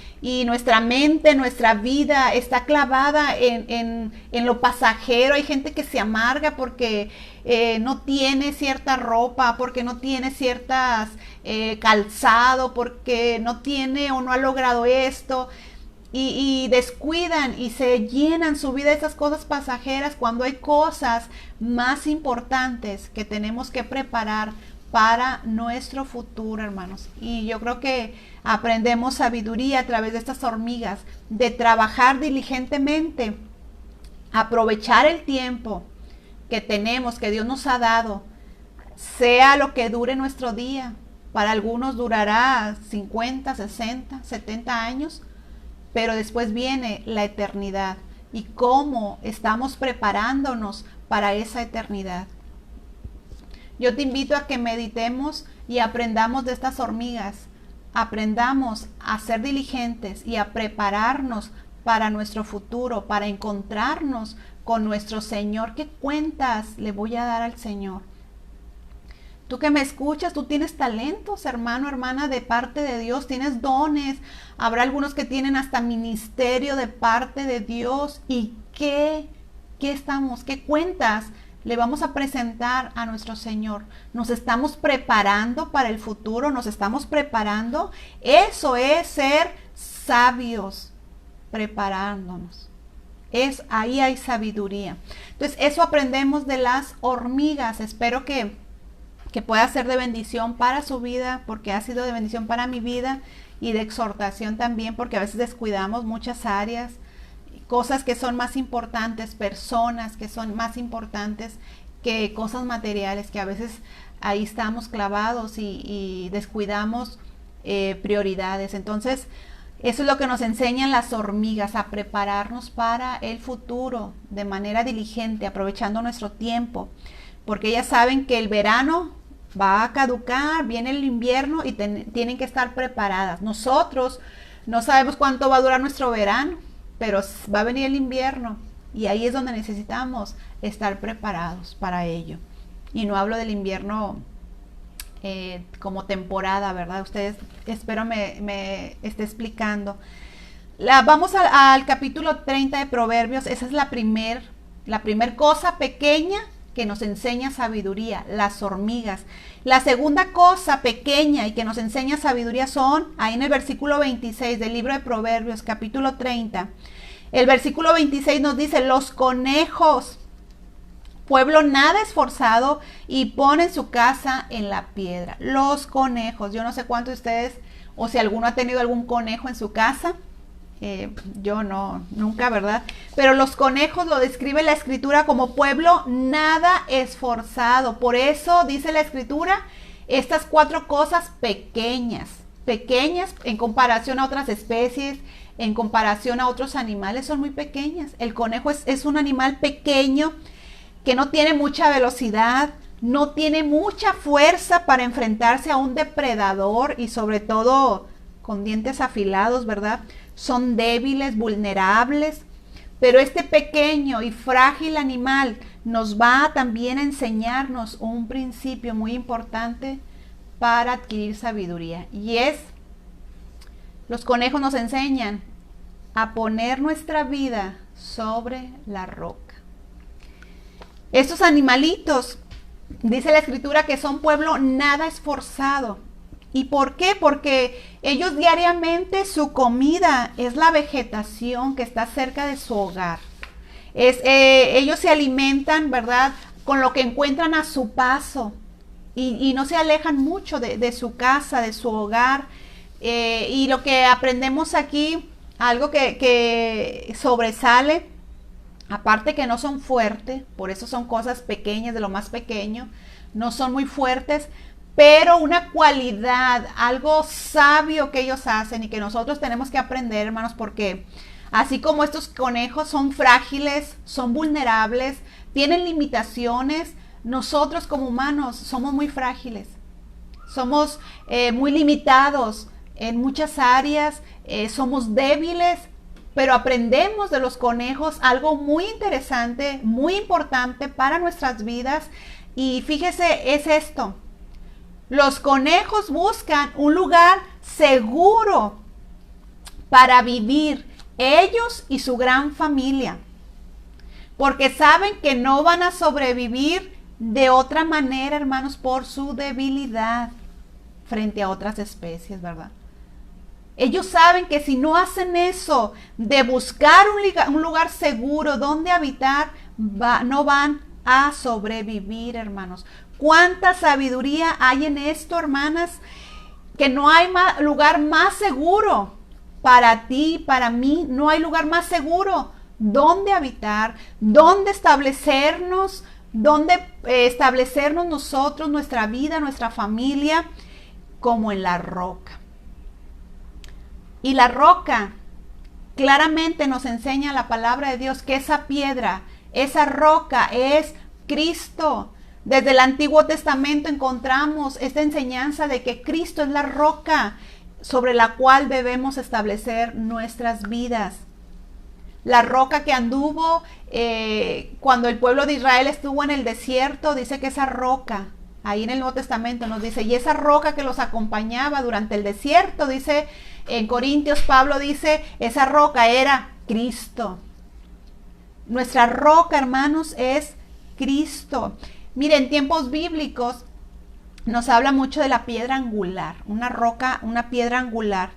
nuestra mente, nuestra vida está clavada en lo pasajero. Hay gente que se amarga porque no tiene cierta ropa, porque no tiene ciertas calzado, porque no tiene o no ha logrado esto. Y descuidan y se llenan su vida de esas cosas pasajeras cuando hay cosas más importantes que tenemos que preparar para nuestro futuro, hermanos. Y yo creo que aprendemos sabiduría a través de estas hormigas, de trabajar diligentemente, aprovechar el tiempo que tenemos, que Dios nos ha dado, sea lo que dure nuestro día. Para algunos durará 50, 60, 70 años, pero después viene la eternidad. ¿Y cómo estamos preparándonos para esa eternidad? Yo te invito a que meditemos y aprendamos de estas hormigas. Aprendamos a ser diligentes y a prepararnos para nuestro futuro, para encontrarnos con nuestro Señor. ¿Qué cuentas le voy a dar al Señor? Tú que me escuchas, tú tienes talentos, hermano, hermana, de parte de Dios, tienes dones. Habrá algunos que tienen hasta ministerio de parte de Dios. ¿Y qué cuentas le vamos a presentar a nuestro Señor? ¿Nos estamos preparando para el futuro? ¿Nos estamos preparando? Eso es ser sabios, preparándonos. Ahí hay sabiduría. Entonces, eso aprendemos de las hormigas. Espero que pueda ser de bendición para su vida, porque ha sido de bendición para mi vida, y de exhortación también, porque a veces descuidamos muchas áreas, cosas que son más importantes, personas que son más importantes que cosas materiales, que a veces ahí estamos clavados y descuidamos prioridades. Entonces, eso es lo que nos enseñan las hormigas, a prepararnos para el futuro de manera diligente, aprovechando nuestro tiempo, porque ellas saben que el verano va a caducar, viene el invierno y tienen que estar preparadas. Nosotros no sabemos cuánto va a durar nuestro verano, pero va a venir el invierno y ahí es donde necesitamos estar preparados para ello. Y no hablo del invierno como temporada, ¿verdad? Ustedes, espero me esté explicando. Vamos al capítulo 30 de Proverbios. Esa es la primer cosa pequeña que nos enseña sabiduría, las hormigas. La segunda cosa pequeña y que nos enseña sabiduría son, ahí en el versículo 26 del libro de Proverbios, capítulo 30. El versículo 26 nos dice: los conejos, pueblo nada esforzado, y ponen su casa en la piedra. Los conejos, yo no sé cuántos de ustedes, o si alguno ha tenido algún conejo en su casa. Yo no, nunca, ¿verdad? Pero los conejos lo describe la escritura como pueblo nada esforzado. Por eso dice la escritura estas 4 cosas pequeñas en comparación a otras especies, en comparación a otros animales son muy pequeñas. El conejo es un animal pequeño que no tiene mucha velocidad, no tiene mucha fuerza para enfrentarse a un depredador y sobre todo con dientes afilados, ¿verdad? Son débiles, vulnerables, pero este pequeño y frágil animal nos va también a enseñarnos un principio muy importante para adquirir sabiduría, y es, los conejos nos enseñan a poner nuestra vida sobre la roca. Estos animalitos, dice la escritura, que son pueblo nada esforzado. ¿Y por qué? Porque ellos diariamente, su comida es la vegetación que está cerca de su hogar. Ellos se alimentan, ¿verdad?, con lo que encuentran a su paso y no se alejan mucho de su casa, de su hogar. Y lo que aprendemos aquí, algo que sobresale, aparte que no son fuertes, por eso son cosas pequeñas, de lo más pequeño, no son muy fuertes, pero una cualidad, algo sabio que ellos hacen y que nosotros tenemos que aprender, hermanos, porque así como estos conejos son frágiles, son vulnerables, tienen limitaciones, nosotros como humanos somos muy frágiles, somos muy limitados en muchas áreas, somos débiles, pero aprendemos de los conejos algo muy interesante, muy importante para nuestras vidas. Y fíjese, es esto: los conejos buscan un lugar seguro para vivir, ellos y su gran familia, porque saben que no van a sobrevivir de otra manera, hermanos, por su debilidad frente a otras especies, ¿verdad? Ellos saben que si no hacen eso, de buscar un lugar seguro donde habitar, no van a sobrevivir, hermanos. ¿Cuánta sabiduría hay en esto, hermanas? Que no hay lugar más seguro para ti, para mí. No hay lugar más seguro donde habitar, donde establecernos, nosotros, nuestra vida, nuestra familia, como en la roca. Y la roca claramente nos enseña la palabra de Dios que esa piedra, esa roca es Cristo. Desde el Antiguo Testamento encontramos esta enseñanza de que Cristo es la roca sobre la cual debemos establecer nuestras vidas. La roca que anduvo cuando el pueblo de Israel estuvo en el desierto, dice que esa roca, ahí en el Nuevo Testamento nos dice, y esa roca que los acompañaba durante el desierto, dice en Corintios, Pablo dice, esa roca era Cristo. Nuestra roca, hermanos, es Cristo. Miren, en tiempos bíblicos nos habla mucho de la piedra angular, una roca, una piedra angular,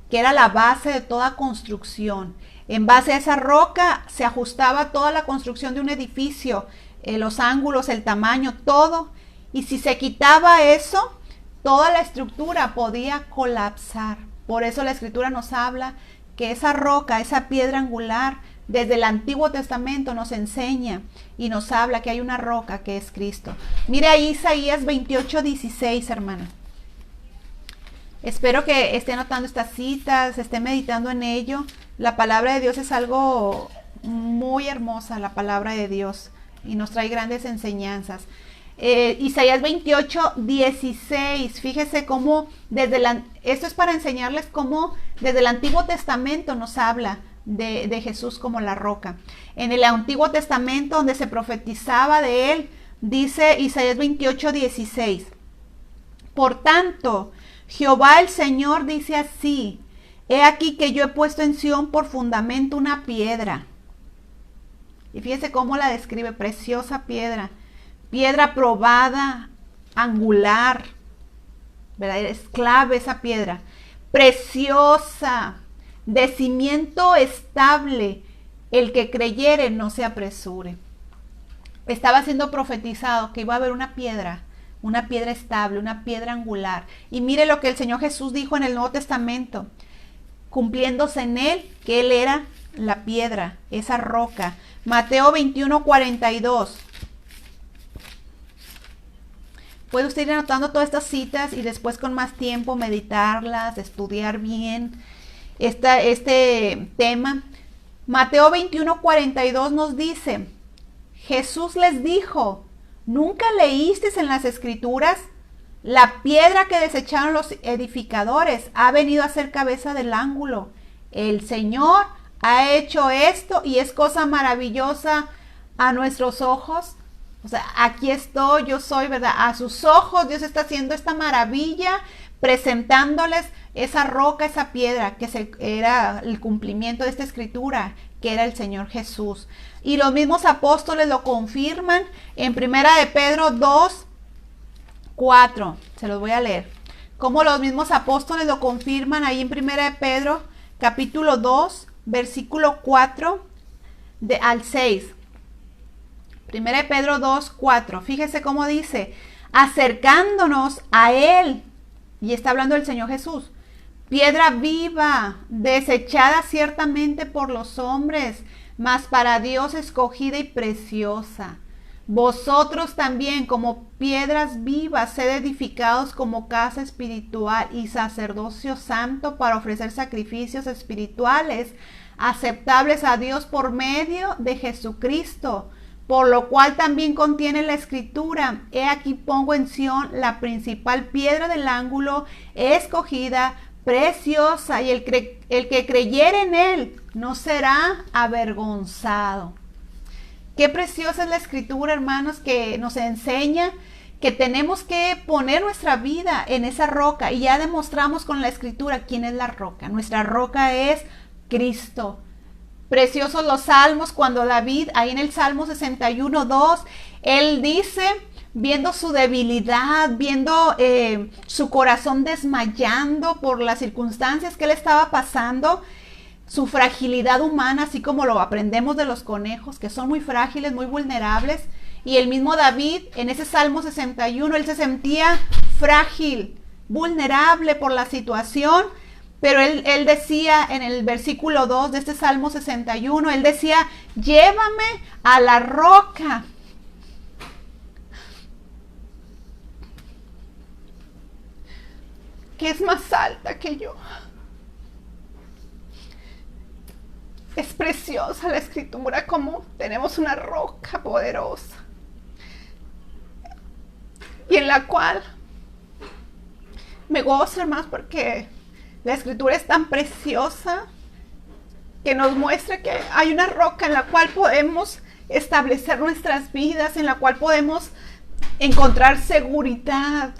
que era la base de toda construcción. En base a esa roca se ajustaba toda la construcción de un edificio, los ángulos, el tamaño, todo. Y si se quitaba eso, toda la estructura podía colapsar. Por eso la Escritura nos habla que esa roca, esa piedra angular, desde el Antiguo Testamento nos enseña y nos habla que hay una roca que es Cristo. Mire ahí Isaías 28:16, hermana. Espero que esté anotando estas citas, esté meditando en ello. La palabra de Dios es algo muy hermosa, la palabra de Dios, y nos trae grandes enseñanzas. Isaías 28:16, fíjese cómo esto es para enseñarles cómo desde el Antiguo Testamento nos habla de Jesús como la roca. En el Antiguo Testamento, donde se profetizaba de él, dice Isaías 28:16, por tanto, Jehová el Señor dice así, he aquí que yo he puesto en Sión por fundamento una piedra. Y fíjese cómo la describe, preciosa piedra. Piedra probada, angular, ¿verdad? Es clave esa piedra, preciosa, de cimiento estable, el que creyere no se apresure. Estaba siendo profetizado que iba a haber una piedra estable, una piedra angular. Y mire lo que el Señor Jesús dijo en el Nuevo Testamento, cumpliéndose en él que él era la piedra, esa roca. Mateo 21:42. Puede usted ir anotando todas estas citas y después con más tiempo meditarlas, estudiar bien. este tema. Mateo 21:42 nos dice, Jesús les dijo, ¿nunca leísteis en las Escrituras? La piedra que desecharon los edificadores ha venido a ser cabeza del ángulo. El Señor ha hecho esto y es cosa maravillosa a nuestros ojos. O sea, aquí estoy, yo soy, ¿verdad? A sus ojos Dios está haciendo esta maravilla, presentándoles esa roca, esa piedra, que era el cumplimiento de esta escritura, que era el Señor Jesús. Y los mismos apóstoles lo confirman en 1 de Pedro 2:4. Se los voy a leer. Como los mismos apóstoles lo confirman ahí en 1 de Pedro, capítulo 2, versículo 4 al 6. 1 de Pedro 2:4. Fíjese cómo dice, acercándonos a Él, y está hablando del Señor Jesús, piedra viva, desechada ciertamente por los hombres, mas para Dios escogida y preciosa. Vosotros también, como piedras vivas, sed edificados como casa espiritual y sacerdocio santo para ofrecer sacrificios espirituales aceptables a Dios por medio de Jesucristo. Por lo cual también contiene la escritura, he aquí pongo en Sión la principal piedra del ángulo, escogida, preciosa, y el que creyere en él no será avergonzado. Qué preciosa es la escritura, hermanos, que nos enseña que tenemos que poner nuestra vida en esa roca, y ya demostramos con la escritura quién es la roca. Nuestra roca es Cristo. Preciosos los salmos, cuando David, ahí en el Salmo 61:2, él dice, viendo su debilidad, viendo su corazón desmayando por las circunstancias que él estaba pasando, su fragilidad humana, así como lo aprendemos de los conejos, que son muy frágiles, muy vulnerables. Y el mismo David, en ese Salmo 61, él se sentía frágil, vulnerable por la situación. Pero él decía en el versículo 2 de este Salmo 61, él decía, llévame a la roca. Que es más alta que yo. Es preciosa la escritura, como tenemos una roca poderosa. Y en la cual me gozo, hermanos, porque la escritura es tan preciosa que nos muestra que hay una roca en la cual podemos establecer nuestras vidas, en la cual podemos encontrar seguridad.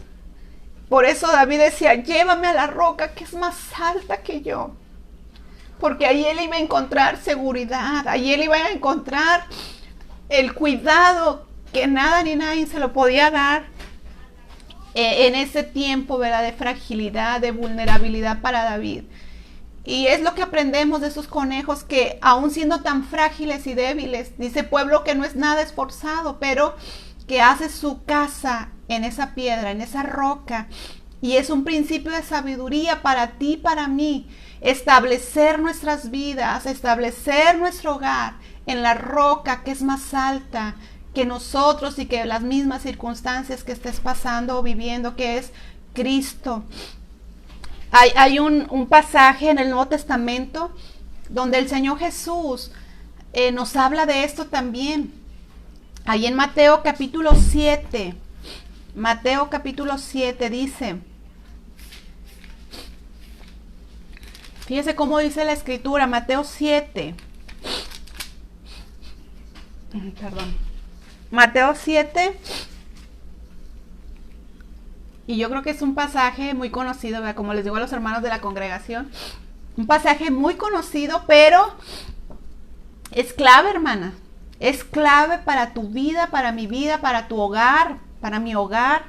Por eso David decía, llévame a la roca que es más alta que yo. Porque ahí él iba a encontrar seguridad, ahí él iba a encontrar el cuidado que nada ni nadie se lo podía dar en ese tiempo, ¿verdad?, de fragilidad, de vulnerabilidad para David. Y es lo que aprendemos de esos conejos, que aún siendo tan frágiles y débiles, dice pueblo que no es nada esforzado, pero que hace su casa en esa piedra, en esa roca. Y es un principio de sabiduría para ti y para mí, establecer nuestras vidas, establecer nuestro hogar en la roca que es más alta que nosotros y que las mismas circunstancias que estés pasando o viviendo, que es Cristo. Hay un pasaje en el Nuevo Testamento donde el Señor Jesús nos habla de esto también. Ahí en Mateo capítulo 7. Mateo capítulo 7 dice, fíjese cómo dice la escritura, Mateo 7. Mateo 7, y yo creo que es un pasaje muy conocido, ¿verdad?, como les digo a los hermanos de la congregación, un pasaje muy conocido, pero es clave, hermana, es clave para tu vida, para mi vida, para tu hogar, para mi hogar,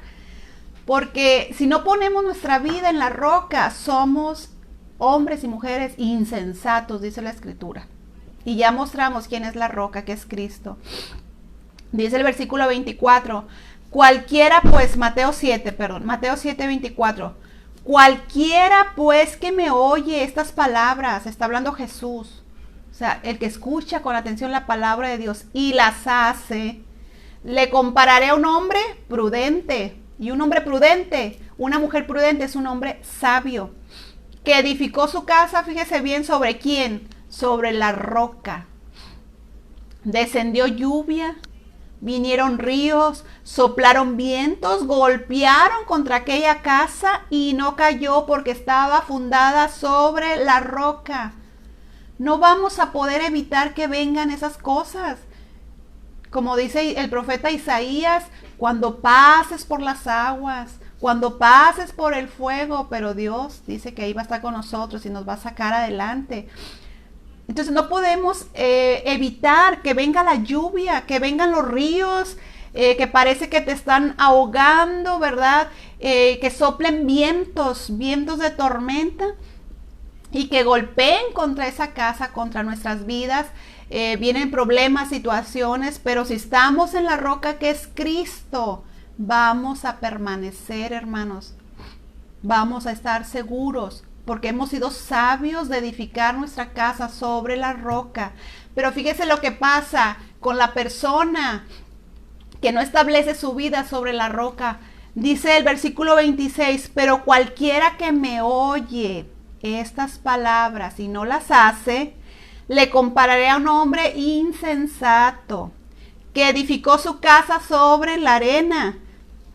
porque si no ponemos nuestra vida en la roca, somos hombres y mujeres insensatos, dice la escritura, y ya mostramos quién es la roca, que es Cristo. Dice el versículo 24, cualquiera pues, Mateo 7, 24, cualquiera pues que me oye estas palabras, está hablando Jesús, o sea, el que escucha con atención la palabra de Dios y las hace, le compararé a un hombre prudente, y un hombre prudente, una mujer prudente es un hombre sabio, que edificó su casa, fíjese bien, ¿sobre quién? Sobre la roca. Descendió lluvia, vinieron ríos, soplaron vientos, golpearon contra aquella casa y no cayó porque estaba fundada sobre la roca. No vamos a poder evitar que vengan esas cosas. Como dice el profeta Isaías, cuando pases por las aguas, cuando pases por el fuego, pero Dios dice que ahí va a estar con nosotros y nos va a sacar adelante. Entonces no podemos evitar que venga la lluvia, que vengan los ríos, que parece que te están ahogando, ¿verdad? Que soplen vientos de tormenta y que golpeen contra esa casa, contra nuestras vidas. Vienen problemas, situaciones, pero si estamos en la roca que es Cristo, vamos a permanecer, hermanos. Vamos a estar seguros, porque hemos sido sabios de edificar nuestra casa sobre la roca. Pero fíjese lo que pasa con la persona que no establece su vida sobre la roca. Dice el versículo 26, pero cualquiera que me oye estas palabras y no las hace, le compararé a un hombre insensato que edificó su casa sobre la arena.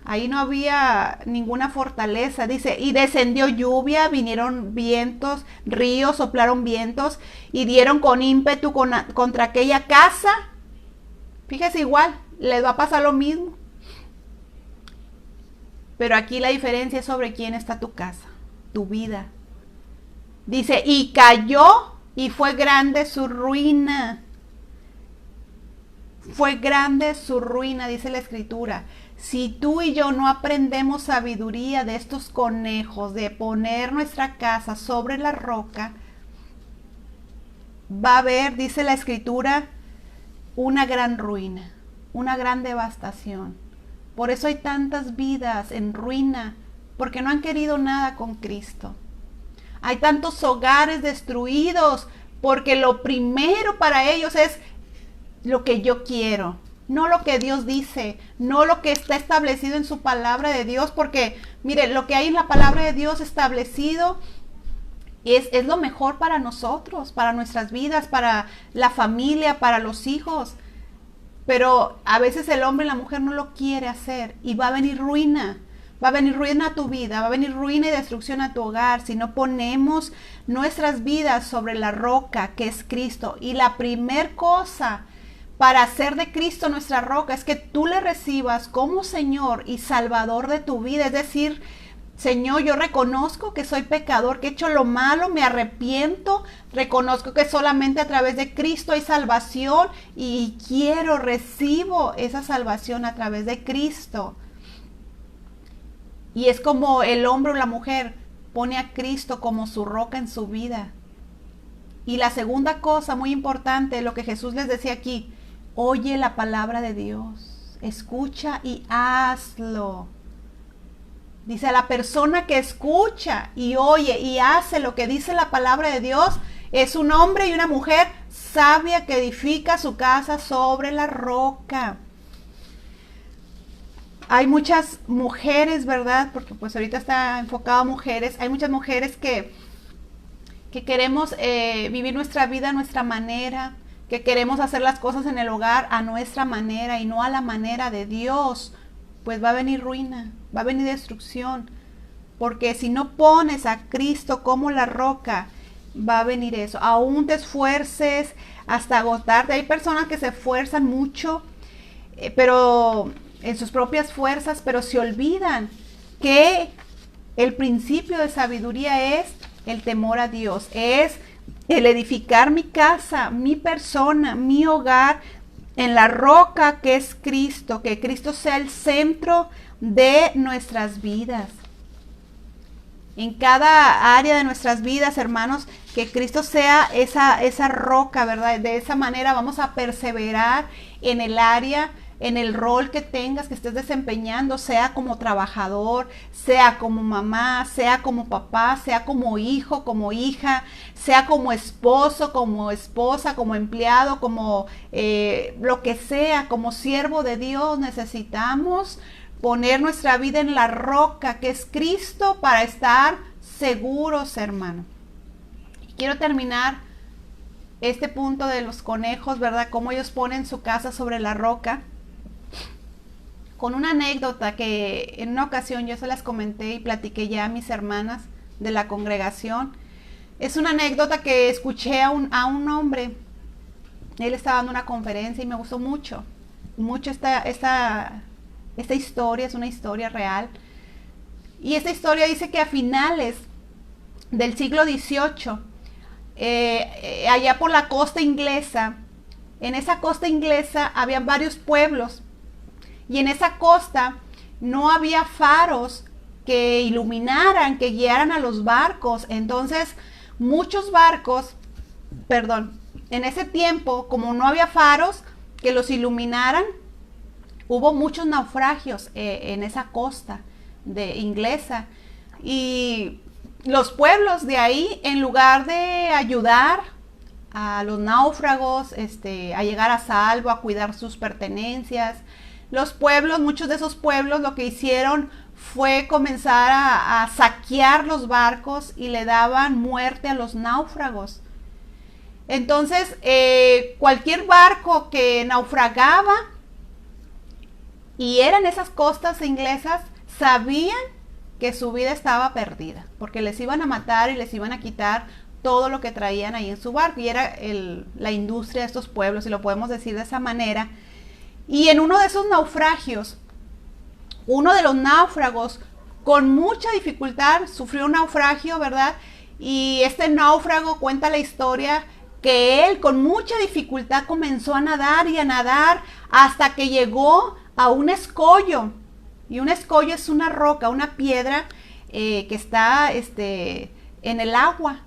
Ahí no había ninguna fortaleza, dice, y descendió lluvia, vinieron vientos, ríos, soplaron vientos y dieron con ímpetu contra aquella casa. Fíjese, igual, les va a pasar lo mismo. Pero aquí la diferencia es sobre quién está tu casa, tu vida. Dice, y cayó y fue grande su ruina. Fue grande su ruina, dice la Escritura. Si tú y yo no aprendemos sabiduría de estos conejos, de poner nuestra casa sobre la roca, va a haber, dice la Escritura, una gran ruina, una gran devastación. Por eso hay tantas vidas en ruina, porque no han querido nada con Cristo. Hay tantos hogares destruidos, porque lo primero para ellos es lo que yo quiero, no lo que Dios dice, no lo que está establecido en su palabra de Dios, porque mire, lo que hay en la palabra de Dios establecido es lo mejor para nosotros, para nuestras vidas, para la familia, para los hijos. Pero a veces el hombre y la mujer no lo quiere hacer y va a venir ruina. Va a venir ruina a tu vida, va a venir ruina y destrucción a tu hogar si no ponemos nuestras vidas sobre la roca que es Cristo. Y la primer cosa para hacer de Cristo nuestra roca es que tú le recibas como Señor y Salvador de tu vida. Es decir, Señor, yo reconozco que soy pecador, que he hecho lo malo, me arrepiento, reconozco que solamente a través de Cristo hay salvación y recibo esa salvación a través de Cristo. Y es como el hombre o la mujer pone a Cristo como su roca en su vida. Y la segunda cosa muy importante, lo que Jesús les decía aquí, oye la palabra de Dios, escucha y hazlo. Dice, a la persona que escucha y oye y hace lo que dice la palabra de Dios, es un hombre y una mujer sabia que edifica su casa sobre la roca. Hay muchas mujeres, ¿verdad? Porque pues ahorita está enfocado a mujeres. Hay muchas mujeres que queremos vivir nuestra vida a nuestra manera, que queremos hacer las cosas en el hogar a nuestra manera y no a la manera de Dios. Pues va a venir ruina, va a venir destrucción. Porque si no pones a Cristo como la roca, va a venir eso. Aún te esfuerces hasta agotarte. Hay personas que se esfuerzan mucho, pero en sus propias fuerzas, pero se olvidan que el principio de sabiduría es el temor a Dios, es el edificar mi casa, mi persona, mi hogar en la roca que es Cristo, que Cristo sea el centro de nuestras vidas. En cada área de nuestras vidas, hermanos, que Cristo sea esa roca, ¿verdad? De esa manera vamos a perseverar en el área, en el rol que tengas, que estés desempeñando, sea como trabajador, sea como mamá, sea como papá, sea como hijo, como hija, sea como esposo, como esposa, como empleado, como lo que sea, como siervo de Dios. Necesitamos poner nuestra vida en la roca que es Cristo para estar seguros, hermano. Quiero terminar este punto de los conejos, ¿verdad? Cómo ellos ponen su casa sobre la roca, con una anécdota que en una ocasión yo se las comenté y platiqué ya a mis hermanas de la congregación. Es una anécdota que escuché a un hombre. Él estaba dando una conferencia y me gustó mucho esta historia. Es una historia real. Y esta historia dice que a finales del siglo XVIII, allá por la costa inglesa, en esa costa inglesa había varios pueblos, y en esa costa no había faros que iluminaran, que guiaran a los barcos. Entonces muchos barcos, en ese tiempo, como no había faros que los iluminaran, hubo muchos naufragios en esa costa inglesa, y los pueblos de ahí, en lugar de ayudar a los náufragos a llegar a salvo, a cuidar sus pertenencias, muchos de esos pueblos lo que hicieron fue comenzar a saquear los barcos y le daban muerte a los náufragos. Entonces, cualquier barco que naufragaba y eran esas costas inglesas, sabían que su vida estaba perdida, porque les iban a matar y les iban a quitar todo lo que traían ahí en su barco, y era la industria de estos pueblos, si lo podemos decir de esa manera. Y en uno de esos naufragios, uno de los náufragos con mucha dificultad sufrió un naufragio, ¿verdad? Y este náufrago cuenta la historia que él con mucha dificultad comenzó a nadar y a nadar hasta que llegó a un escollo. Y un escollo es una roca, una piedra que está en el agua.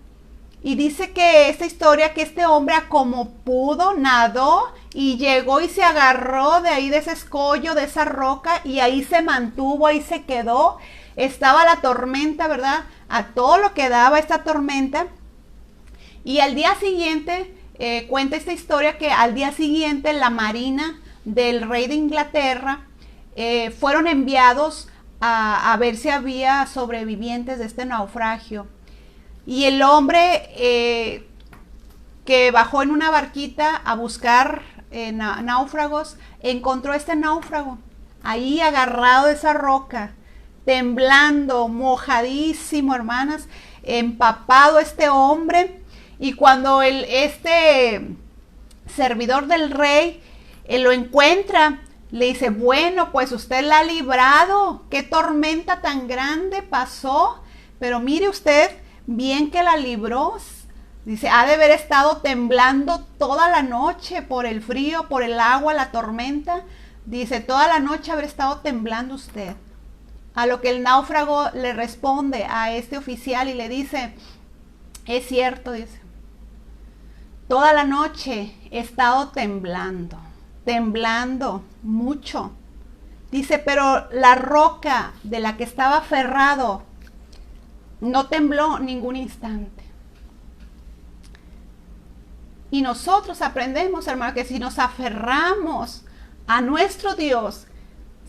Y dice que esta historia, que este hombre como pudo, nadó y llegó y se agarró de ahí, de ese escollo, de esa roca, y ahí se mantuvo, ahí se quedó. Estaba la tormenta, ¿verdad? A todo lo que daba esta tormenta. Y al día siguiente, cuenta esta historia que al día siguiente la marina del rey de Inglaterra fueron enviados a ver si había sobrevivientes de este naufragio. Y el hombre que bajó en una barquita a buscar náufragos, encontró este náufrago ahí agarrado de esa roca, temblando, mojadísimo, hermanas, empapado este hombre. Y cuando este servidor del rey lo encuentra, le dice: bueno, pues usted la ha librado, qué tormenta tan grande pasó, pero mire usted, bien que la libró. Dice, ha de haber estado temblando toda la noche por el frío, por el agua, la tormenta. Dice, toda la noche haber estado temblando usted. A lo que el náufrago le responde a este oficial y le dice, es cierto, dice, toda la noche he estado temblando mucho. Dice, pero la roca de la que estaba aferrado no tembló ningún instante. Y nosotros aprendemos, hermano, que si nos aferramos a nuestro Dios,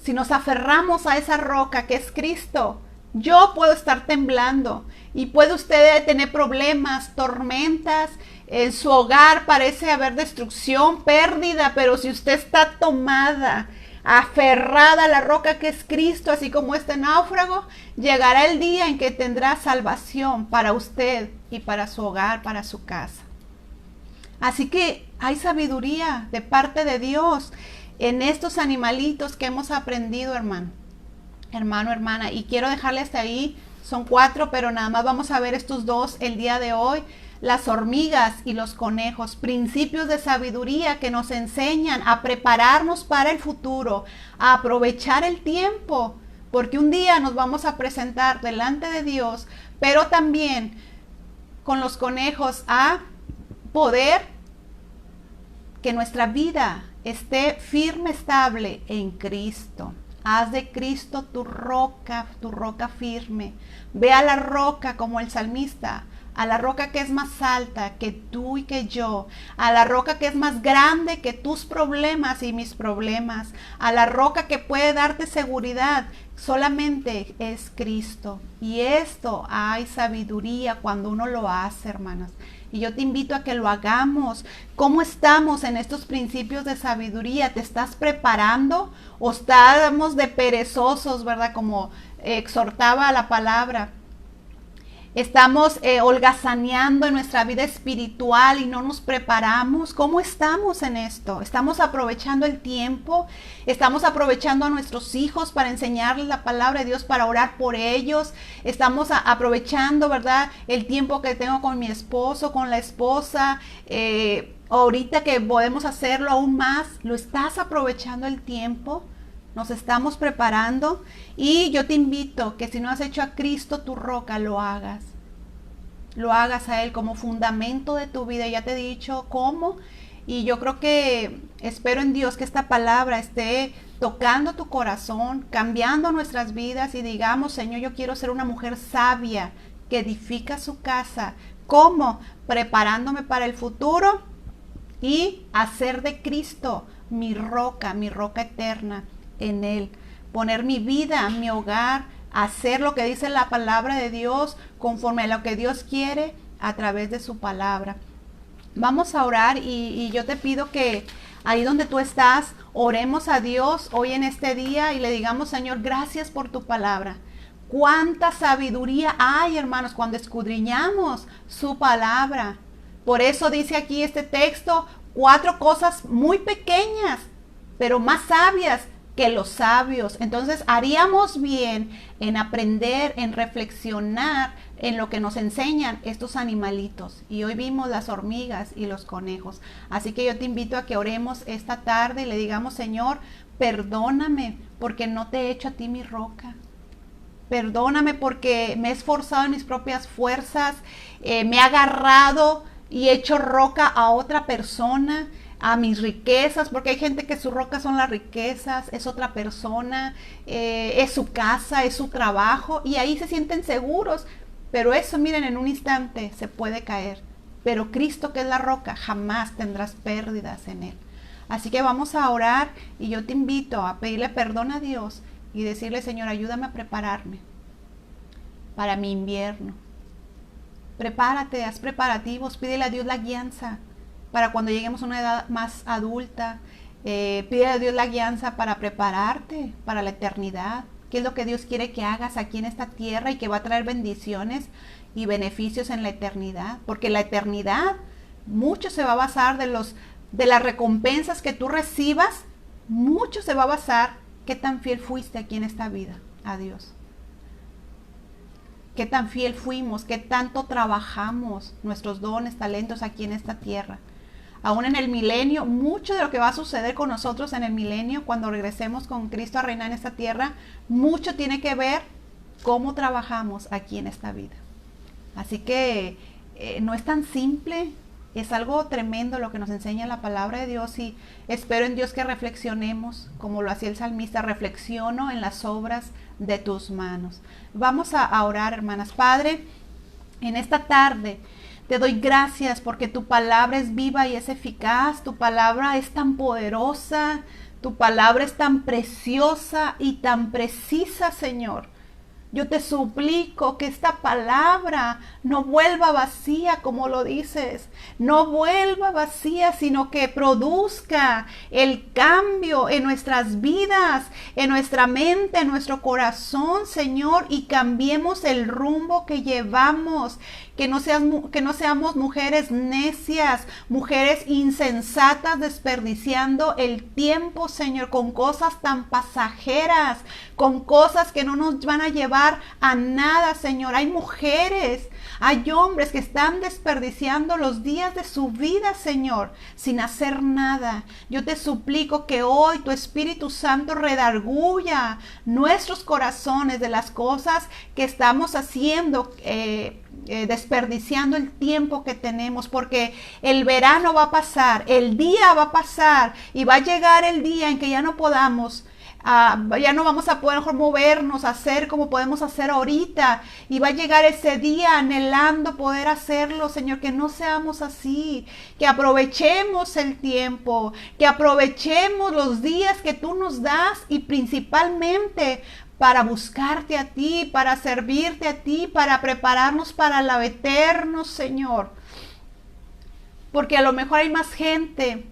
si nos aferramos a esa roca que es Cristo, yo puedo estar temblando y puede usted tener problemas, tormentas, en su hogar parece haber destrucción, pérdida, pero si usted está tomada, aferrada a la roca que es Cristo, así como este náufrago, llegará el día en que tendrá salvación para usted y para su hogar, para su casa. Así que hay sabiduría de parte de Dios en estos animalitos que hemos aprendido, hermano, hermana. Y quiero dejarle hasta ahí, son 4, pero nada más vamos a ver estos 2 el día de hoy. Las hormigas y los conejos, principios de sabiduría que nos enseñan a prepararnos para el futuro, a aprovechar el tiempo, porque un día nos vamos a presentar delante de Dios, pero también con los conejos a poder que nuestra vida esté firme, estable en Cristo. Haz de Cristo tu roca firme. Ve a la roca como el salmista. a la roca que es más alta que tú y que yo, a la roca que es más grande que tus problemas y mis problemas, a la roca que puede darte seguridad. Solamente es Cristo. Y esto hay sabiduría cuando uno lo hace, hermanas. Y yo te invito a que lo hagamos. ¿Cómo estamos en estos principios de sabiduría? ¿Te estás preparando o estamos de perezosos, verdad? Como exhortaba la palabra. Estamos holgazaneando en nuestra vida espiritual y no nos preparamos. ¿Cómo estamos en esto? ¿Estamos aprovechando el tiempo? ¿Estamos aprovechando a nuestros hijos para enseñarles la palabra de Dios, para orar por ellos? ¿Estamos aprovechando, verdad, el tiempo que tengo con mi esposo, con la esposa? Ahorita que podemos hacerlo aún más, ¿lo estás aprovechando el tiempo? Nos estamos preparando y yo te invito que si no has hecho a Cristo tu roca, lo hagas. Lo hagas a Él como fundamento de tu vida. Ya te he dicho cómo y yo creo que espero en Dios que esta palabra esté tocando tu corazón, cambiando nuestras vidas y digamos, Señor, yo quiero ser una mujer sabia que edifica su casa. ¿Cómo? Preparándome para el futuro y hacer de Cristo mi roca eterna. En Él, poner mi vida, mi hogar, hacer lo que dice la palabra de Dios conforme a lo que Dios quiere a través de su palabra. Vamos a orar y yo te pido que ahí donde tú estás, oremos a Dios hoy en este día y le digamos, Señor, gracias por tu palabra. Cuánta sabiduría hay, hermanos, cuando escudriñamos su palabra. Por eso dice aquí este texto, 4 cosas muy pequeñas, pero más sabias que los sabios. Entonces haríamos bien en aprender, en reflexionar en lo que nos enseñan estos animalitos. Y hoy vimos las hormigas y los conejos. Así que yo te invito a que oremos esta tarde y le digamos, Señor, perdóname porque no te he hecho a ti mi roca. Perdóname porque me he esforzado en mis propias fuerzas, me he agarrado y he hecho roca a otra persona, a mis riquezas, porque hay gente que su roca son las riquezas, es otra persona, es su casa, es su trabajo, y ahí se sienten seguros, pero eso, miren, en un instante se puede caer, pero Cristo, que es la roca, jamás tendrás pérdidas en Él. Así que vamos a orar, y yo te invito a pedirle perdón a Dios, y decirle, Señor, ayúdame a prepararme para mi invierno. Prepárate, haz preparativos, pídele a Dios la guianza, para cuando lleguemos a una edad más adulta, pídele a Dios la guianza para prepararte para la eternidad. ¿Qué es lo que Dios quiere que hagas aquí en esta tierra y que va a traer bendiciones y beneficios en la eternidad? Porque la eternidad, mucho se va a basar de las recompensas que tú recibas, mucho se va a basar qué tan fiel fuiste aquí en esta vida a Dios. Qué tan fiel fuimos, qué tanto trabajamos nuestros dones, talentos aquí en esta tierra. Aún en el milenio, mucho de lo que va a suceder con nosotros en el milenio, cuando regresemos con Cristo a reinar en esta tierra, mucho tiene que ver cómo trabajamos aquí en esta vida. Así que no es tan simple, es algo tremendo lo que nos enseña la palabra de Dios y espero en Dios que reflexionemos, como lo hacía el salmista, reflexiono en las obras de tus manos. Vamos a orar, hermanas. Padre, en esta tarde te doy gracias porque tu palabra es viva y es eficaz, tu palabra es tan poderosa, tu palabra es tan preciosa y tan precisa, Señor. Yo te suplico que esta palabra no vuelva vacía, como lo dices, no vuelva vacía, sino que produzca el cambio en nuestras vidas, en nuestra mente, en nuestro corazón, Señor, y cambiemos el rumbo que llevamos. Que no seamos mujeres necias, mujeres insensatas, desperdiciando el tiempo, Señor, con cosas tan pasajeras, con cosas que no nos van a llevar a nada, Señor. Hay mujeres, hay hombres que están desperdiciando los días de su vida, Señor, sin hacer nada. Yo te suplico que hoy tu Espíritu Santo redarguya nuestros corazones de las cosas que estamos haciendo, desperdiciando el tiempo que tenemos, porque el verano va a pasar, el día va a pasar y va a llegar el día en que ya no podamos ya no vamos a poder movernos, hacer como podemos hacer ahorita. Y va a llegar ese día anhelando poder hacerlo, Señor, que no seamos así, que aprovechemos el tiempo, que aprovechemos los días que tú nos das y principalmente para buscarte a ti, para servirte a ti, para prepararnos para lo eterno, Señor. Porque a lo mejor hay más gente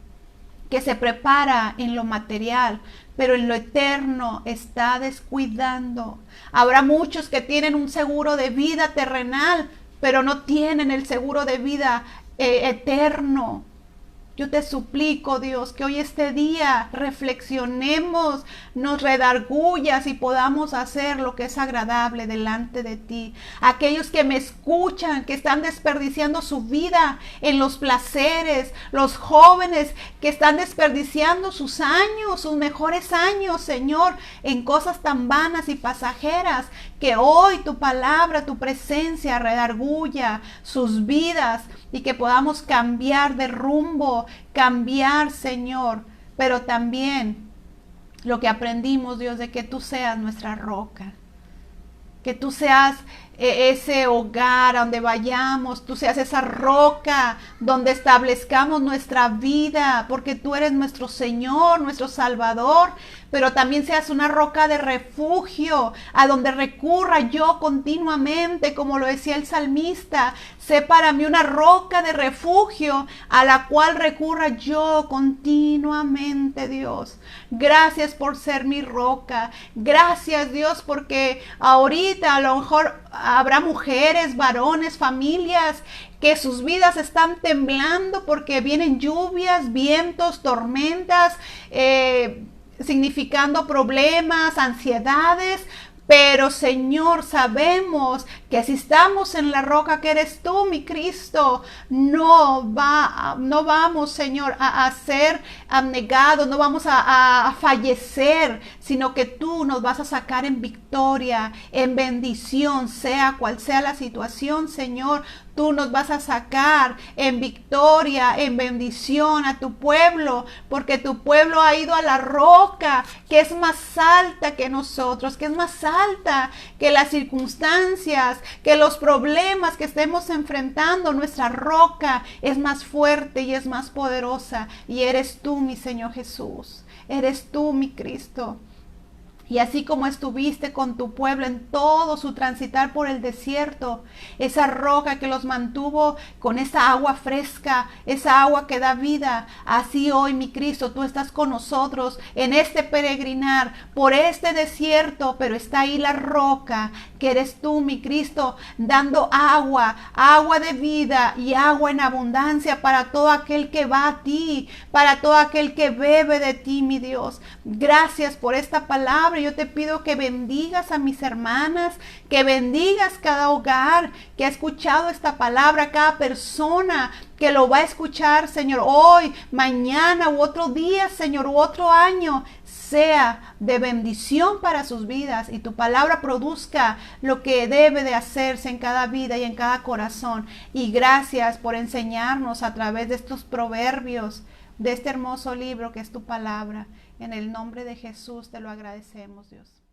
que se prepara en lo material, pero en lo eterno está descuidando. Habrá muchos que tienen un seguro de vida terrenal, pero no tienen el seguro de vida eterno. Yo te suplico, Dios, que hoy este día reflexionemos, nos redargullas y podamos hacer lo que es agradable delante de ti. Aquellos que me escuchan, que están desperdiciando su vida en los placeres, los jóvenes que están desperdiciando sus años, sus mejores años, Señor, en cosas tan vanas y pasajeras, que hoy tu palabra, tu presencia redarguya sus vidas y que podamos cambiar de rumbo, cambiar, Señor, pero también lo que aprendimos, Dios, de que tú seas nuestra roca, que tú seas ese hogar a donde vayamos, tú seas esa roca donde establezcamos nuestra vida, porque tú eres nuestro Señor, nuestro Salvador, pero también seas una roca de refugio a donde recurra yo continuamente, como lo decía el salmista. Sé para mí una roca de refugio a la cual recurra yo continuamente, Dios. Gracias por ser mi roca. Gracias, Dios, porque ahorita a lo mejor habrá mujeres, varones, familias que sus vidas están temblando porque vienen lluvias, vientos, tormentas, significando problemas, ansiedades. Pero, Señor, sabemos que si estamos en la roca que eres tú, mi Cristo, no vamos, Señor, a ser abnegados, no vamos a fallecer, sino que tú nos vas a sacar en victoria, en bendición, sea cual sea la situación, Señor. Tú nos vas a sacar en victoria, en bendición a tu pueblo, porque tu pueblo ha ido a la roca que es más alta que nosotros, que es más alta que las circunstancias, que los problemas que estemos enfrentando. Nuestra roca es más fuerte y es más poderosa, y eres tú, mi Señor Jesús, eres tú, mi Cristo. Y así como estuviste con tu pueblo en todo su transitar por el desierto, esa roca que los mantuvo con esa agua fresca, esa agua que da vida, así hoy, mi Cristo, tú estás con nosotros en este peregrinar por este desierto, pero está ahí la roca que eres tú, mi Cristo, dando agua, agua de vida y agua en abundancia para todo aquel que va a ti, para todo aquel que bebe de ti, mi Dios. Gracias por esta palabra. Yo te pido que bendigas a mis hermanas, que bendigas cada hogar que ha escuchado esta palabra, cada persona que lo va a escuchar, Señor, hoy, mañana u otro día, Señor, u otro año, sea de bendición para sus vidas y tu palabra produzca lo que debe de hacerse en cada vida y en cada corazón. Y gracias por enseñarnos a través de estos proverbios, de este hermoso libro que es tu palabra. En el nombre de Jesús te lo agradecemos, Dios.